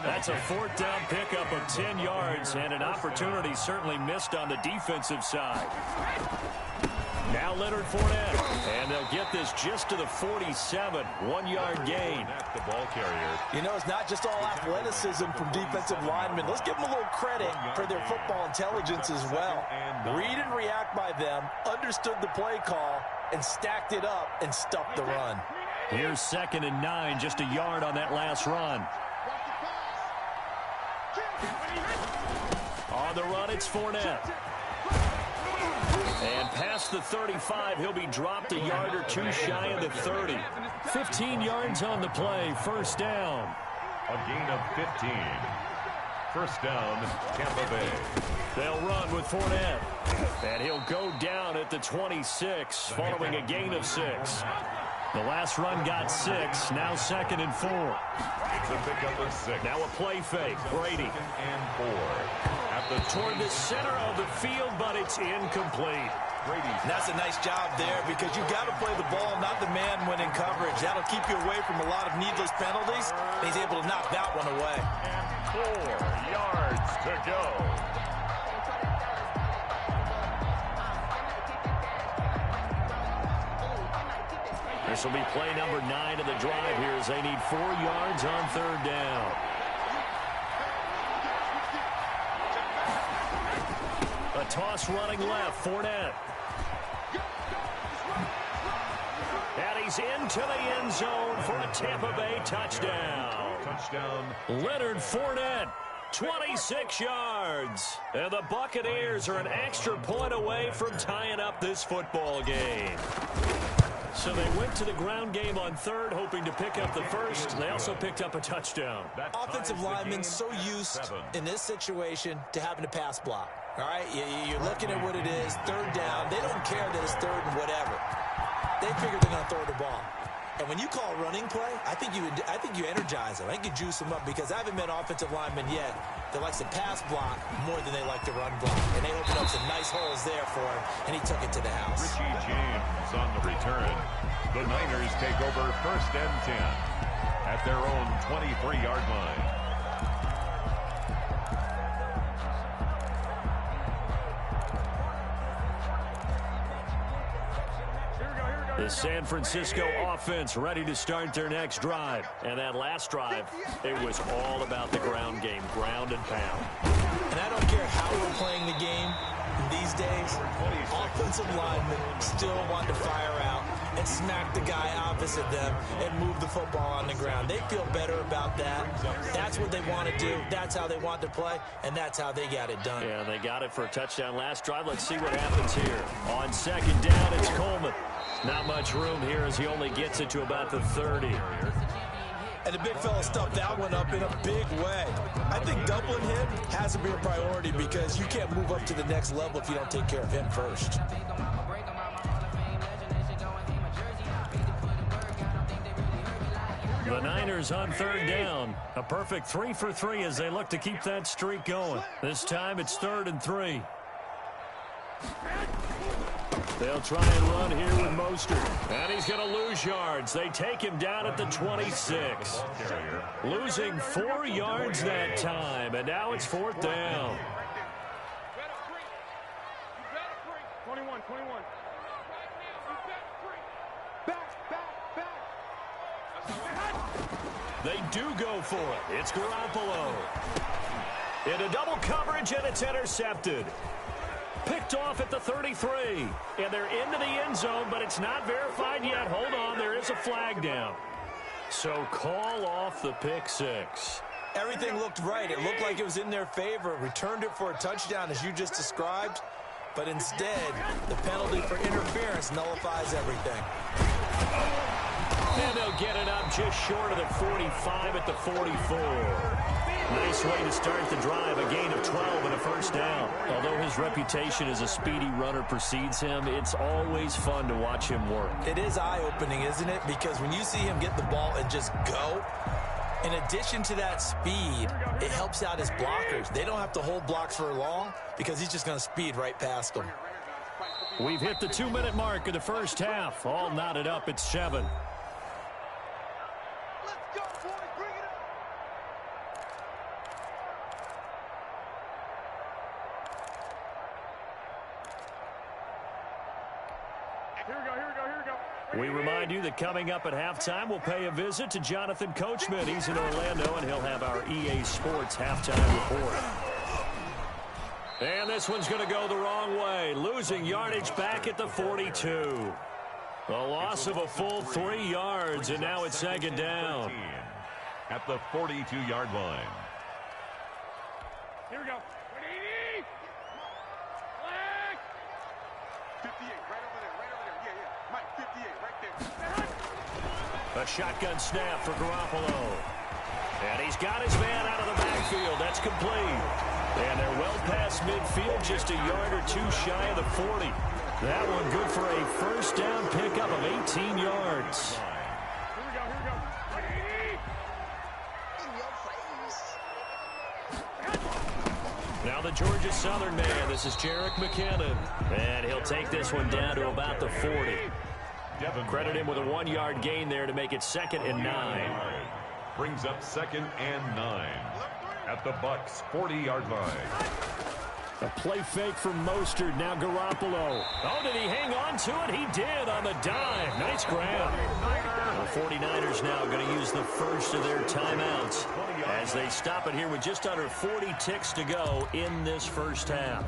That's a 4th down pickup of 10 yards, and an opportunity certainly missed on the defensive side. Now Leonard Fournette, and they'll get this just to the 47, 1-yard gain. The ball carrier. You know, it's not just all athleticism from defensive linemen. Let's give them a little credit for their football intelligence as well. Read and react by them, understood the play call, and stacked it up and stuffed the run. Here's 2nd and 9, just a yard on that last run. On the run, it's Fournette. And past the 35, he'll be dropped a yard or 2 shy of the 30. 15 yards on the play, 1st down. A gain of 15. 1st down, Tampa Bay. They'll run with Fournette. And he'll go down at the 26, following a gain of 6. The last run got 6, now 2nd and 4. It's a pickup of 6. Now a play fake, Brady. 2nd and 4. Toward the center of the field, but it's incomplete. And that's a nice job there because you've got to play the ball, not the man when in coverage. That'll keep you away from a lot of needless penalties. He's able to knock that one away. And 4 yards to go. This will be play number 9 of the drive here as they need 4 yards on 3rd down. A toss running left, Fournette. And he's into the end zone for a Tampa Bay touchdown. Leonard Fournette, 26 yards. And the Buccaneers are an extra point away from tying up this football game. So they went to the ground game on 3rd, hoping to pick up the 1st. They also picked up a touchdown. Offensive linemen so used in this situation to having to pass block. All right, you're looking at what it is, 3rd down. They don't care that it's 3rd and whatever. They figure they're going to throw the ball. And when you call a running play, I think you energize them. I think you juice them up because I haven't met offensive linemen yet that likes to pass block more than they like to run block. And they opened up some nice holes there for him, and he took it to the house. Richie James on the return. The Niners take over 1st and 10 at their own 23-yard line. The San Francisco offense ready to start their next drive. And that last drive, it was all about the ground game, ground and pound. And I don't care how how we're playing the game these days, offensive linemen still want to fire out and smack the guy opposite them and move the football on the ground. They feel better about that. That's what they want to do. That's how they want to play, and that's how they got it done. Yeah, they got it for a touchdown last drive. Let's see what happens here. On second down, it's Coleman. Not much room here as he only gets it to about the 30. And the big fella stuffed that one up in a big way. I think doubling him has to be a priority because you can't move up to the next level if you don't take care of him first. The Niners on third down. A perfect 3 for 3 as they look to keep that streak going. This time it's 3rd and 3. They'll try and run here with Mostert. And he's going to lose yards. They take him down at the 26. Losing 4 yards that time. And now it's 4th down. 21. They do go for it. It's Garoppolo. Into double coverage, and it's intercepted. Picked off at the 33. And they're into the end zone, but it's not verified yet. Hold on, there is a flag down. So call off the pick six. Everything looked right. It looked like it was in their favor. Returned it for a touchdown, as you just described. But instead, the penalty for interference nullifies everything. And they'll get it up just short of the 45 at the 44. Nice way to start the drive, a gain of 12 and a first down. Although his reputation as a speedy runner precedes him, it's always fun to watch him work. It is eye-opening, isn't it? Because when you see him get the ball and just go, in addition to that speed, it helps out his blockers. They don't have to hold blocks for long because he's just going to speed right past them. We've hit the 2-minute mark of the first half. All knotted up at 7. We remind you that coming up at halftime, we'll pay a visit to Jonathan Coachman. He's in Orlando, and he'll have our EA Sports halftime report. And this one's going to go the wrong way, losing yardage back at the 42. A loss of a full 3 yards, and now it's second down. At the 42-yard line. Here we go. 58, right over there. Yeah. Mike, 58, right there. A shotgun snap for Garoppolo. And he's got his man out of the backfield. That's complete. And they're well past midfield, just a yard or two shy of the 40. That one good for a first down pickup of 18 yards. Here we go. Now the Georgia Southern man, this is Jerick McKinnon. And he'll take this one down to about the 40. Credit him with a 1-yard gain there to make it 2nd and 9. Brings up 2nd and 9 at the Bucs 40-yard line. A play fake from Mostert. Now Garoppolo. Oh, did he hang on to it? He did on the dive. Nice grab. The 49ers now going to use the first of their timeouts as they stop it here with just under 40 ticks to go in this first half.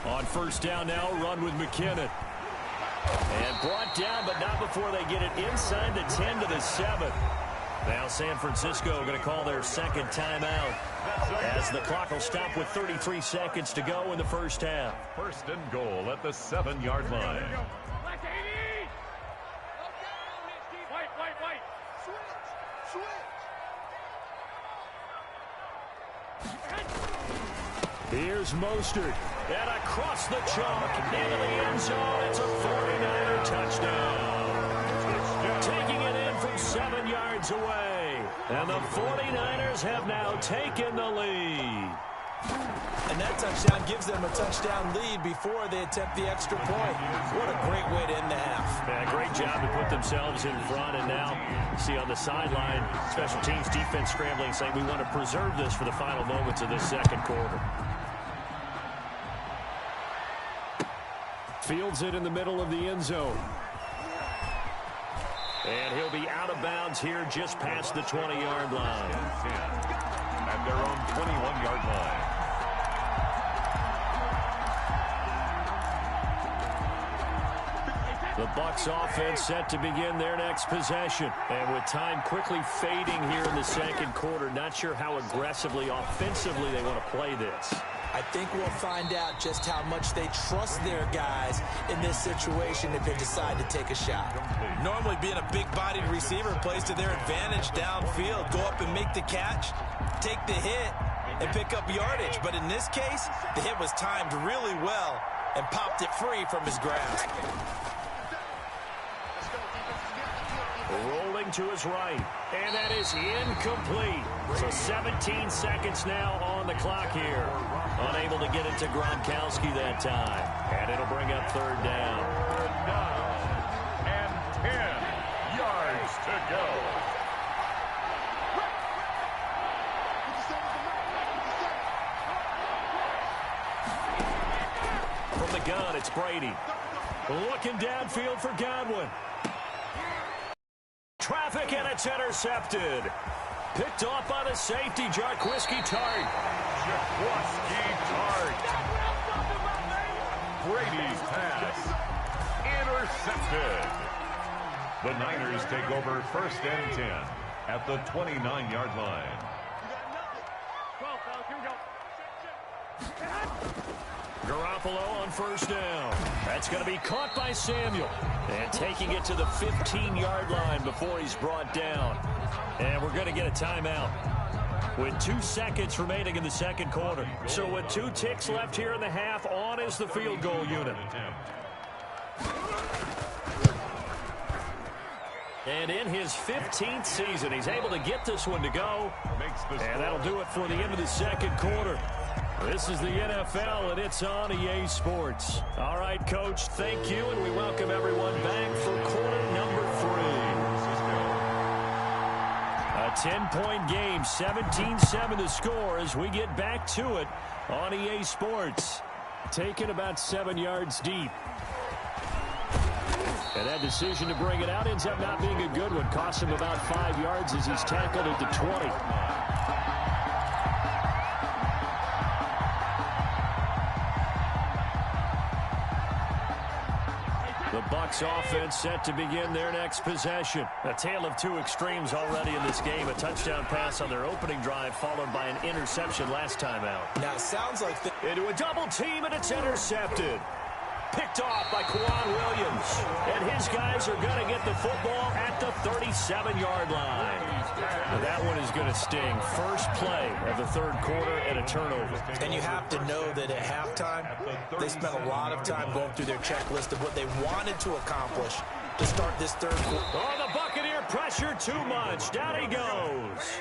On first down now, run with McKinnon. And brought down, but not before they get it inside the 10 to the 7. Now San Francisco going to call their second timeout as the clock will stop with 33 seconds to go in the first half. 1st and goal at the 7-yard line. White. Here's Mostert. And across the chalk into the end zone. It's a 49er touchdown. Taking it in from 7 yards away. And the 49ers have now taken the lead. And that touchdown gives them a touchdown lead before they attempt the extra point. What a great way to end the half. Yeah, great job to put themselves in front. And now, see on the sideline, special teams defense scrambling, saying we want to preserve this for the final moments of this second quarter. Fields it in the middle of the end zone. And he'll be out of bounds here just past the 20-yard line. 10 at their own 21-yard line. The Bucs offense set to begin their next possession. And with time quickly fading here in the second quarter, not sure how aggressively, offensively they want to play this. I think we'll find out just how much they trust their guys in this situation if they decide to take a shot. Normally being a big-bodied receiver plays to their advantage downfield. Go up and make the catch, take the hit, and pick up yardage. But in this case, the hit was timed really well and popped it free from his grasp. Rolling to his right, and that is incomplete. So 17 seconds now on the clock here. Unable to get it to Gronkowski that time. And it'll bring up third down. And 10 yards to go. From the gun, it's Brady. Looking downfield for Godwin. Traffic, and it's intercepted. Picked off by the safety, Jaquiski Tartt. Jaquiski Tartt. Brady's pass intercepted. The Niners take over first and 10 at the 29-yard line. Garoppolo on first down. That's going to be caught by Samuel. And taking it to the 15-yard line before he's brought down. And we're going to get a timeout with 2 seconds remaining in the second quarter. So with 2 ticks left here in the half, on is the field goal unit. And in his 15th season, he's able to get this one to go. And that'll do it for the end of the second quarter. This is the NFL, and it's on EA Sports. All right, Coach, thank you, and we welcome everyone back for quarter number 3. A 10-point game, 17-7 the score as we get back to it on EA Sports. Taken about 7 yards deep. And that decision to bring it out ends up not being a good one. Cost him about 5 yards as he's tackled at the 20. The Bucs offense set to begin their next possession. A tale of 2 extremes already in this game. A touchdown pass on their opening drive followed by an interception last time out. Now it sounds like into a double team, and it's intercepted. Picked off by Kwan Williams. And his guys are going to get the football at the 37-yard line. And that one is going to sting. First play of the third quarter and a turnover. And you have to know that at halftime, they spent a lot of time going through their checklist of what they wanted to accomplish to start this third quarter. Oh, the Buccaneer pressure too much. Down he goes.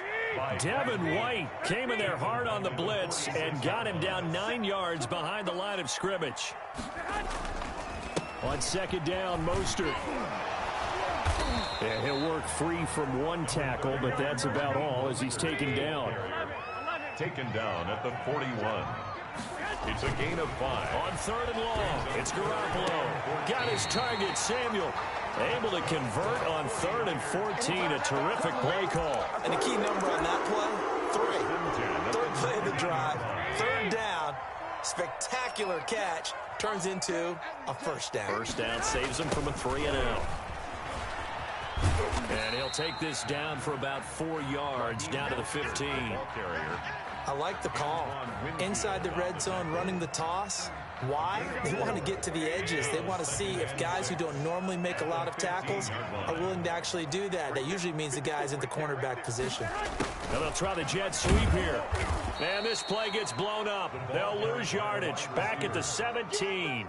Devin White came in there hard on the blitz and got him down 9 yards behind the line of scrimmage. On second down, Mostert. And he'll work free from 1 tackle, but that's about all as he's taken down. Taken down at the 41. It's a gain of 5. On third and long, it's Garoppolo. Got his target, Samuel. Able to convert on 3rd and 14. A terrific play call. And the key number on that play, 3. Third play of the drive. Third down. Spectacular catch. Turns into a first down. First down saves him from a 3-and-out. And he'll take this down for about 4 yards down to the 15. I like the call. Inside the red zone, running the toss. Why? They want to get to the edges. They want to see if guys who don't normally make a lot of tackles are willing to actually do that. That usually means the guys at the cornerback position. Now they'll try the jet sweep here. And this play gets blown up. They'll lose yardage back at the 17.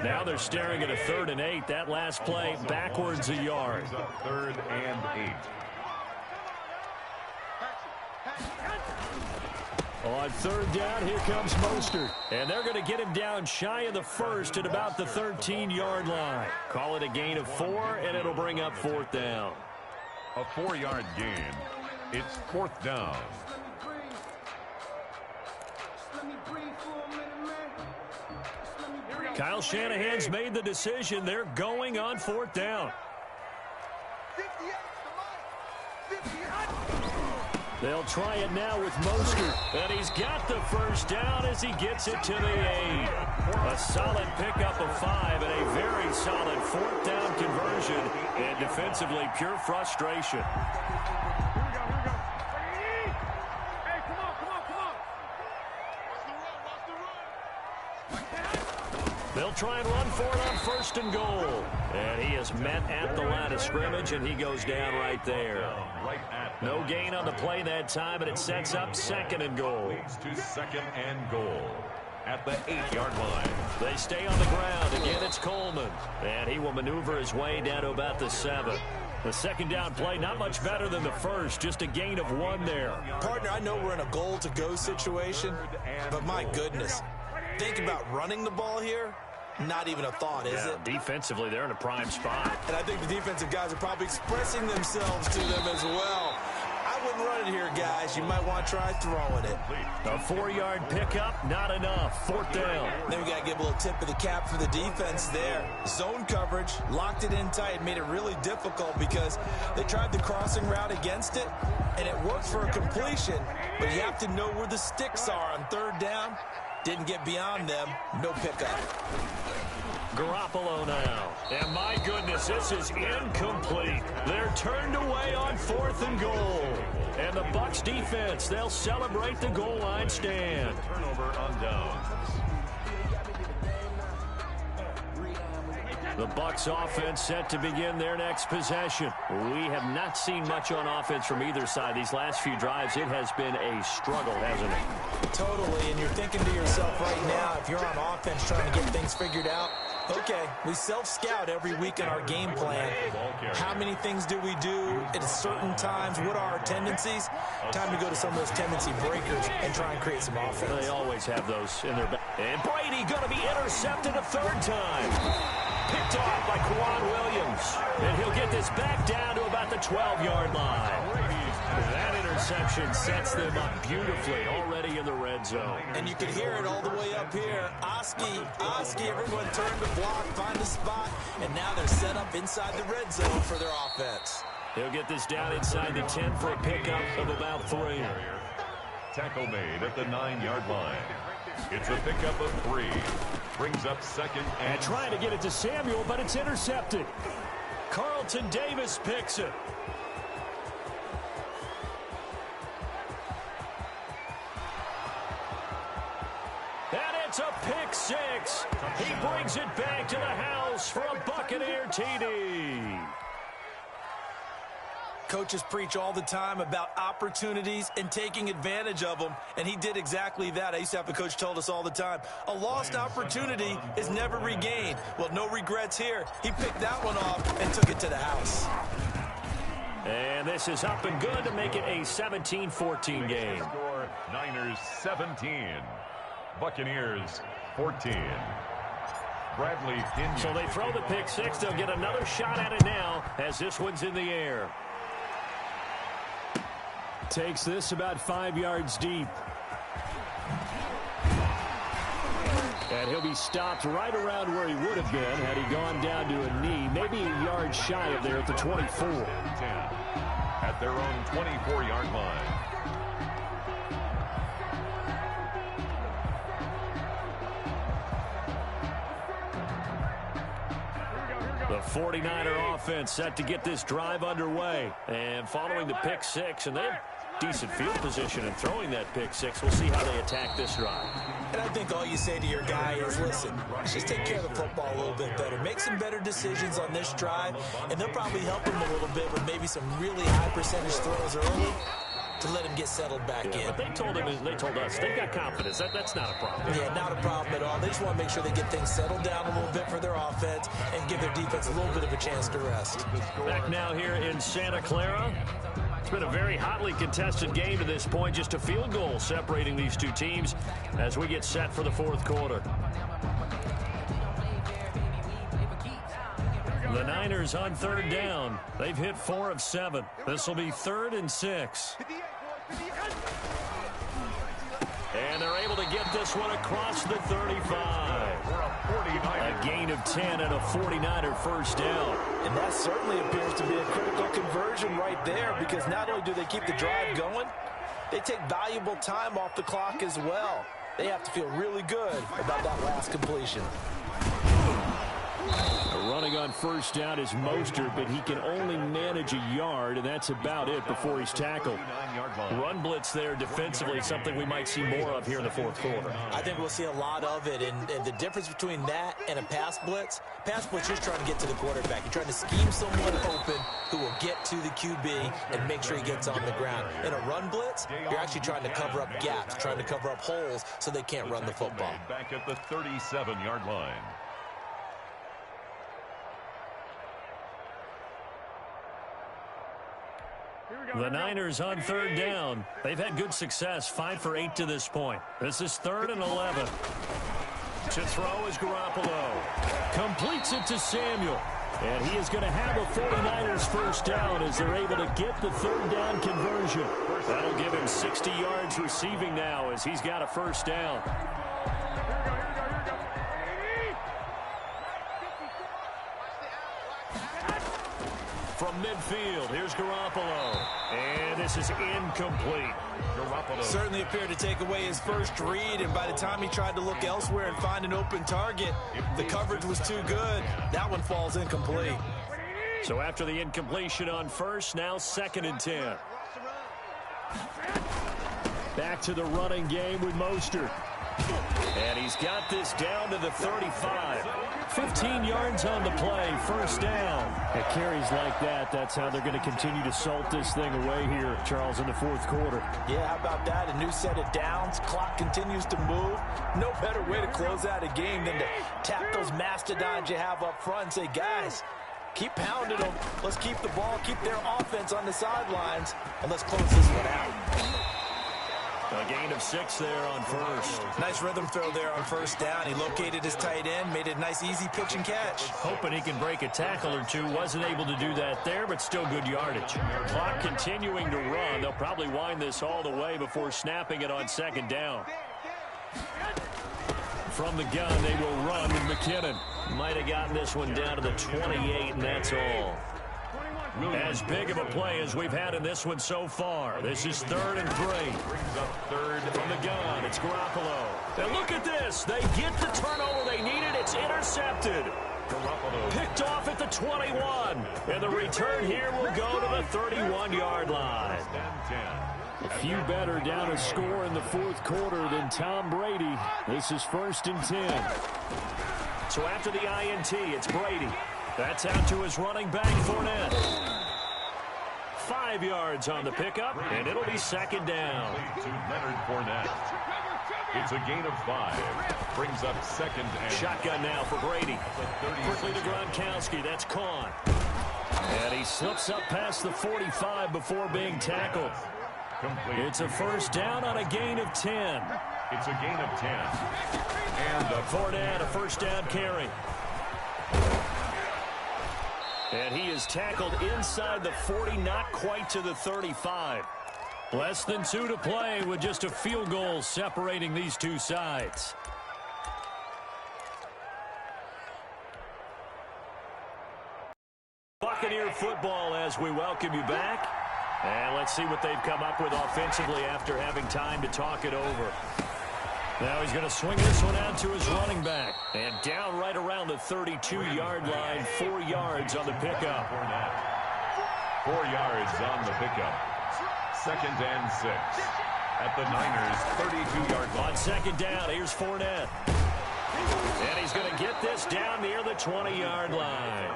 Now they're staring at a 3rd and 8. That last play backwards a yard. 3rd and 8. On third down, here comes Mostert. And they're going to get him down shy of the first at about the 13-yard line. Call it a gain of 4, and it'll bring up 4th down. A 4-yard gain. It's 4th down. Kyle Shanahan's made the decision. They're going on 4th down. They'll try it now with Mostert. And he's got the first down as he gets it to the 8. A solid pickup of 5 and a very solid 4th down conversion. And defensively, pure frustration. They'll try and run for it on 1st and goal. And he is met at the line of scrimmage, and he goes down right there. No gain on the play that time, and it sets up 2nd and goal. Leads to 2nd and goal at the 8-yard line. They stay on the ground. Again, it's Coleman. And he will maneuver his way down to about the 7. The 2nd down play, not much better than the first. Just a gain of 1 there. Partner, I know we're in a goal-to-go situation, but my goodness. Think about running the ball here. Not even a thought, is it? Defensively, they're in a prime spot. And I think the defensive guys are probably expressing themselves to them as well. I wouldn't run it here, guys. You might want to try throwing it. A 4-yard pickup, not enough. 4th down. Then we got to give a little tip of the cap for the defense there. Zone coverage, locked it in tight, made it really difficult because they tried the crossing route against it, and it worked for a completion, but you have to know where the sticks are on 3rd down. Didn't get beyond them. No pickup. Garoppolo now. And my goodness, this is incomplete. They're turned away on 4th and goal. And the Bucs defense, they'll celebrate the goal line stand. Turnover on downs. The Bucs offense set to begin their next possession. We have not seen much on offense from either side. These last few drives, it has been a struggle, hasn't it? Totally, and you're thinking to yourself right now, if you're on offense trying to get things figured out, okay, we self-scout every week in our game plan. How many things do we do at certain times? What are our tendencies? Time to go to some of those tendency breakers and try and create some offense. They always have those in their back. And Brady going to be intercepted a 3rd time. Picked off by Quan Williams. And he'll get this back down to about the 12-yard line. That interception sets them up beautifully already in the red zone. And you can hear it all the way up here. Oski, everyone turn to block, find a spot, and now they're set up inside the red zone for their offense. He'll get this down inside the 10 for a pickup of about 3. Tackle made at the 9-yard line. It's a pickup of 3. Brings up 2nd and trying to get it to Samuel, but it's intercepted. Carlton Davis picks it. And it's a pick 6. He brings it back to the house for a Buccaneer TD. Coaches preach all the time about opportunities and taking advantage of them, and he did exactly that. I used to have a coach told us all the time, a lost opportunity is never regained. Well, no regrets here. He picked that one off and took it to the house. And this is up and good to make it a 17-14 game. Score, Niners 17, Buccaneers 14. Bradley Pinion. So they throw the pick 6. They'll get another shot at it now as this one's in the air. Takes this about 5 yards deep. And he'll be stopped right around where he would have been had he gone down to a knee, maybe a yard shy of there at the 24. 10 at their own 24-yard line. The 49er offense set to get this drive underway. And following the pick 6, and they have decent field position in throwing that pick 6. We'll see how they attack this drive. And I think all you say to your guy is, listen, let's just take care of the football a little bit better. Make some better decisions on this drive, and they'll probably help him a little bit with maybe some really high percentage throws early to let him get settled back in. But they told us they've got confidence. That's not a problem. Yeah, not a problem at all. They just want to make sure they get things settled down a little bit for their offense and give their defense a little bit of a chance to rest. Back now here in Santa Clara. It's been a very hotly contested game to this point. Just a field goal separating these two teams as we get set for the 4th quarter. The Niners on 3rd down. They've hit 4 of 7. This will be 3rd and 6. And they're able to get this one across the 35. A gain of 10 and a 49er first down. And that certainly appears to be a critical conversion right there, because not only do they keep the drive going, they take valuable time off the clock as well. They have to feel really good about that last completion. Running on first down is Mostert, but he can only manage a yard, and that's about it before he's tackled. Run blitz there defensively, something we might see more of here in the fourth quarter. I think we'll see a lot of it, and the difference between that and a pass blitz, you're trying to get to the quarterback. You're trying to scheme someone open who will get to the QB and make sure he gets on the ground. In a run blitz, you're actually trying to cover up gaps, trying to cover up holes so they can't run the football. Back at the 37-yard line. The Niners on third down. They've had good success, 5 for 8 to this point. This is 3rd and 11. To throw is Garoppolo. Completes it to Samuel. And he is going to have a 49ers first down as they're able to get the third down conversion. That'll give him 60 yards receiving now as he's got a first down. From midfield, here's Garoppolo. And this is incomplete. Garoppolo certainly appeared to take away his first read, and by the time he tried to look elsewhere and find an open target, the coverage was too good. That one falls incomplete. So after the incompletion on first, now 2nd and 10. Back to the running game with Mostert. And he's got this down to the 35. 15 yards on the play, first down. At carries like that, that's how they're going to continue to salt this thing away here, Charles, in the fourth quarter. Yeah, how about that? A new set of downs. Clock continues to move. No better way to close out a game than to tap those mastodons you have up front and say, guys, keep pounding them. Let's keep the ball, keep their offense on the sidelines, and let's close this one out. A gain of 6 there on first. Nice rhythm throw there on first down. He located his tight end, made it a nice, easy pitch and catch. Hoping he can break a tackle or two. Wasn't able to do that there, but still good yardage. Clock continuing to run. They'll probably wind this all the way before snapping it on 2nd down. From the gun, they will run with McKinnon. Might have gotten this one down to the 28, and that's all. As big of a play as we've had in this one so far. This is 3rd and 3. Brings up 3rd from the gun. It's Garoppolo. And look at this. They get the turnover they needed. It's intercepted. Garoppolo picked off at the 21. And the return here will go to the 31-yard line. A few better down a score in the fourth quarter than Tom Brady. This is 1st and 10. So after the INT, it's Brady. That's out to his running back, Fournette. 5 yards on the pickup, and it'll be 2nd down. To Leonard Fournette. It's a gain of 5. Brings up 2nd and... Shotgun now for Brady. Quickly to Gronkowski. That's Kahn. And he slips up past the 45 before being tackled. It's a first down on a gain of 10. It's a gain of 10. And Fournette, a first down carry. And he is tackled inside the 40, not quite to the 35. Less than 2 to play with just a field goal separating these two sides. Buccaneer football as we welcome you back. And let's see what they've come up with offensively after having time to talk it over. Now he's going to swing this one out to his running back. And down right around the 32-yard line, 4 yards on the pickup. 4 yards on the pickup. 2nd and 6. At the Niners' 32-yard line. On 2nd down, here's Fournette. And he's going to get this down near the 20-yard line.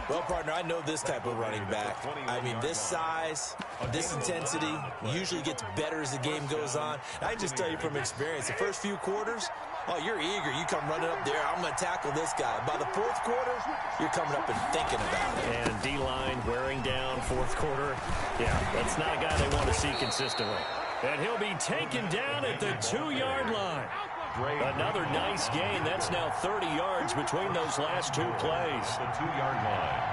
Well, partner, I know this type of running back. I mean, this size, this intensity usually gets better as the game goes on. I just tell you from experience, the first few quarters, oh, you're eager. You come running up there, I'm going to tackle this guy. By the fourth quarter, you're coming up and thinking about it. And D-line wearing down fourth quarter. Yeah, that's not a guy they want to see consistently. And he'll be taken down at the 2-yard line. Another nice gain. That's now 30 yards between those last 2 plays. The 2-yard line.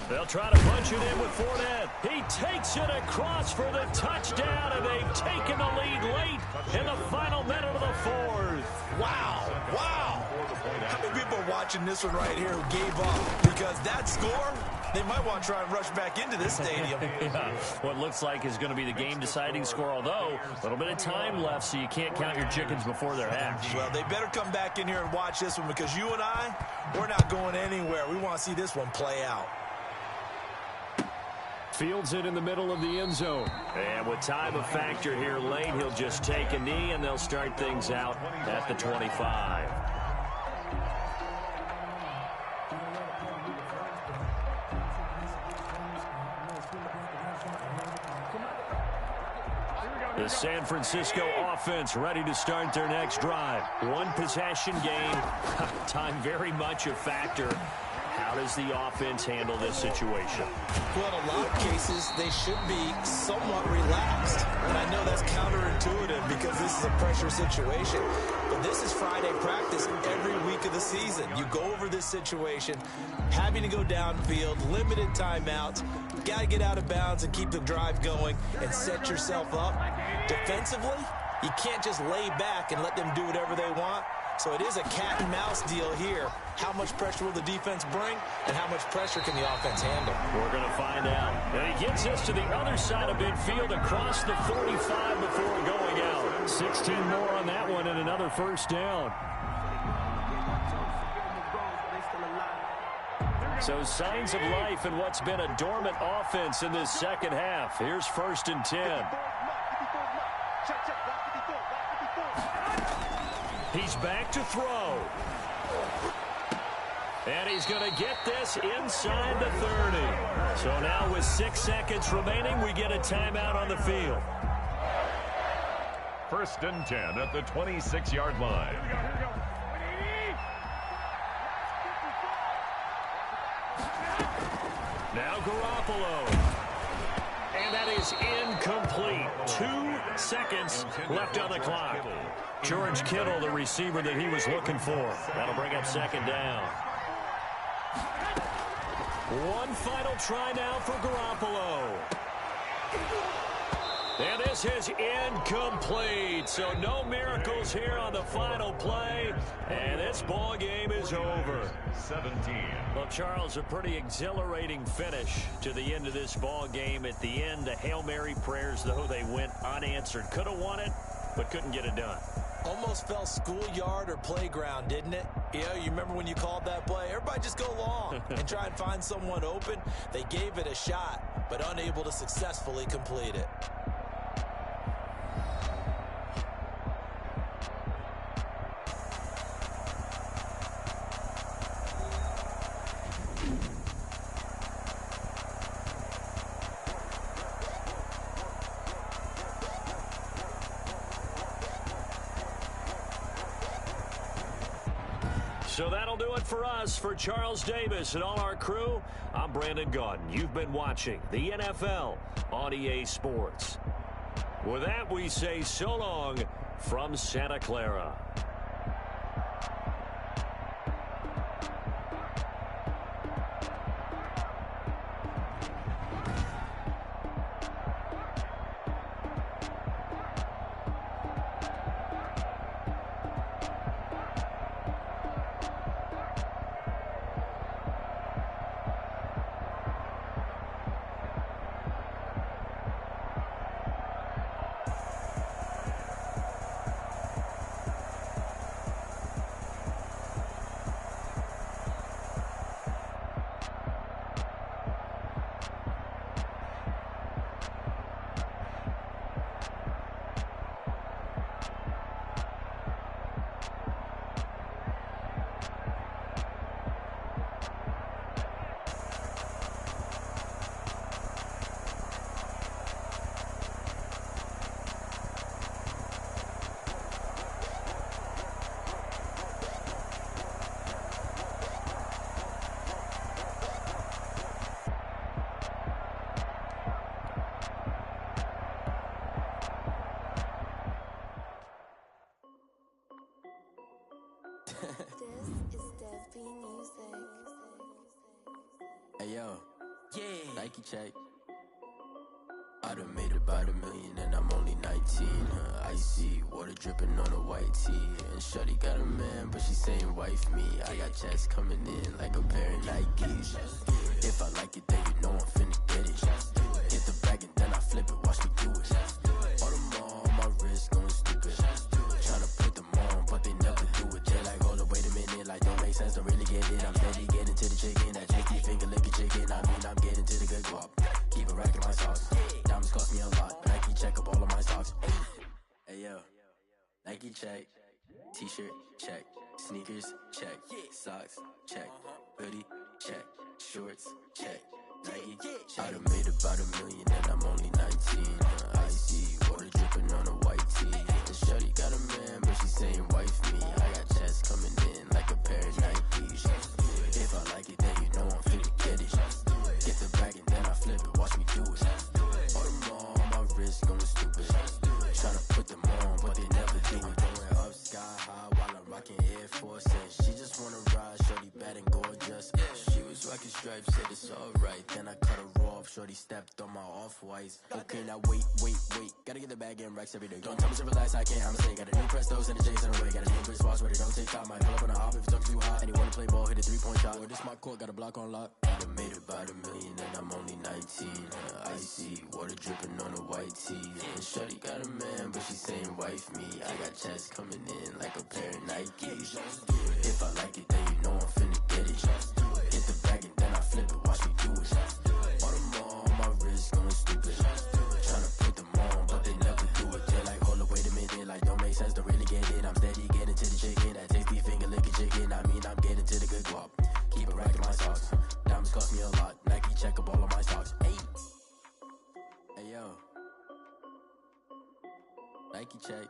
They'll try to punch it in with Fournette. He takes it across for the touchdown, and they've taken the lead late in the final minute of the fourth. Wow. How many people are watching this one right here who gave up? Because that score, they might want to try and rush back into this stadium. Yeah, what looks like is going to be the game-deciding score, although a little bit of time left, so you can't count your chickens before they're hatched. Well, they better come back in here and watch this one, because you and I, we're not going anywhere. We want to see this one play out. Fields it in the middle of the end zone. And with time a factor here late, he'll just take a knee, and they'll start things out at the 25. The San Francisco offense ready to start their next drive. One possession game. Time very much a factor. How does the offense handle this situation? Well, in a lot of cases, they should be somewhat relaxed. And I know that's counterintuitive because this is a pressure situation. But this is Friday practice every week of the season. You go over this situation, having to go downfield, limited timeouts. You got to get out of bounds and keep the drive going and set yourself up. Defensively, you can't just lay back and let them do whatever they want. So it is a cat and mouse deal here. How much pressure will the defense bring, and how much pressure can the offense handle? We're going to find out. And he gets us to the other side of midfield across the 45 before going out. 16 more on that one and another first down. So signs of life in what's been a dormant offense in this second half. Here's 1st and 10. He's back to throw. And he's going to get this inside the 30. So now with 6 seconds remaining, we get a timeout on the field. 1st and 10 at the 26-yard line. Now Garoppolo. And that is incomplete. 2 seconds left on the clock. George Kittle, the receiver that he was looking for. That'll bring up 2nd down. One final try now for Garoppolo. And this is incomplete. So no miracles here on the final play. And this ball game is over. 17. Well, Charles, a pretty exhilarating finish to the end of this ball game. At the end, the Hail Mary prayers, though, they went unanswered. Could have won it, but couldn't get it done. Almost felt schoolyard or playground, didn't it? You remember when you called that play? Everybody just go long and try and find someone open. They gave it a shot, but unable to successfully complete it. So that'll do it for us. For Charles Davis and all our crew, I'm Brandon Gaudin. You've been watching the NFL on EA Sports. With that, we say so long from Santa Clara. This is Dev B Music. Nike check. I done made about $1 million and I'm only 19. Icy water dripping on a white tee. And shorty got a man, but she saying wife me. I got checks coming in like a pair of Nikes. If I like it, then you know I'm finna get it. Get the bag and then I flip it, watch me do it. All them on my wrist going stupid. Tryna put them on, but they never do it. They like, hold up, wait a minute, like don't make sense, don't really get it. I'm steady getting to the chicken, that chicky finger licking chicken. I mean, I'm getting to the good guap. Keep it racking my socks. Diamonds cost me a lot. Nike check up all of my socks. Hey yo, Nike check. T-shirt check. Sneakers check. Socks check. Hoodie check. Shorts check. Nike I done made about $1 million and I'm only 19. Icy water dripping on a white tee. And shorty got a man, but she saying wife me. I got checks coming in like a pair of Nikes. If I like it, then you know I'm finna get it. Get the bag and then I flip it, watch me do it. All them on my wrist going stupid. Tryna put them on, but they never do it. Going up sky high while I'm rocking Air Force. And she just wanna ride, shorty bad and gorgeous. She was rocking stripes, said it's alright. Then I cut her off, shorty stepped on my off-whites. Okay, now wait. Gotta get the bag and racks every day. Don't tell me to relax, I can't, I'ma say. Got a new Prestos and a J's in a way. Got a new Chris Boss, but it don't take time. I pull up on a hop if it's talking too hot. And you wanna play ball, hit a 3-point shot. Or this my court, got a block on lock. I done made about $1 million and I'm only 19. Icy water dripping on a white tee. And shorty got a man, but she saying wife me. I got checks coming in like a pair of Nikes. If I like it, then you know I'm finna get it. Get the bag and then I flip it, watch me do it. All them on my wrist going stupid. Tryna put them on, but they never do it. They like, hold up, wait a minute, like don't make sense, don't really get it. I'm steady getting to the chicken, that tasty finger licking chicken. I mean, I'm getting to the good guap. Keep it racking my socks. Diamonds cost me a lot. Nike check up all of my stocks. Hey yo, Nike check.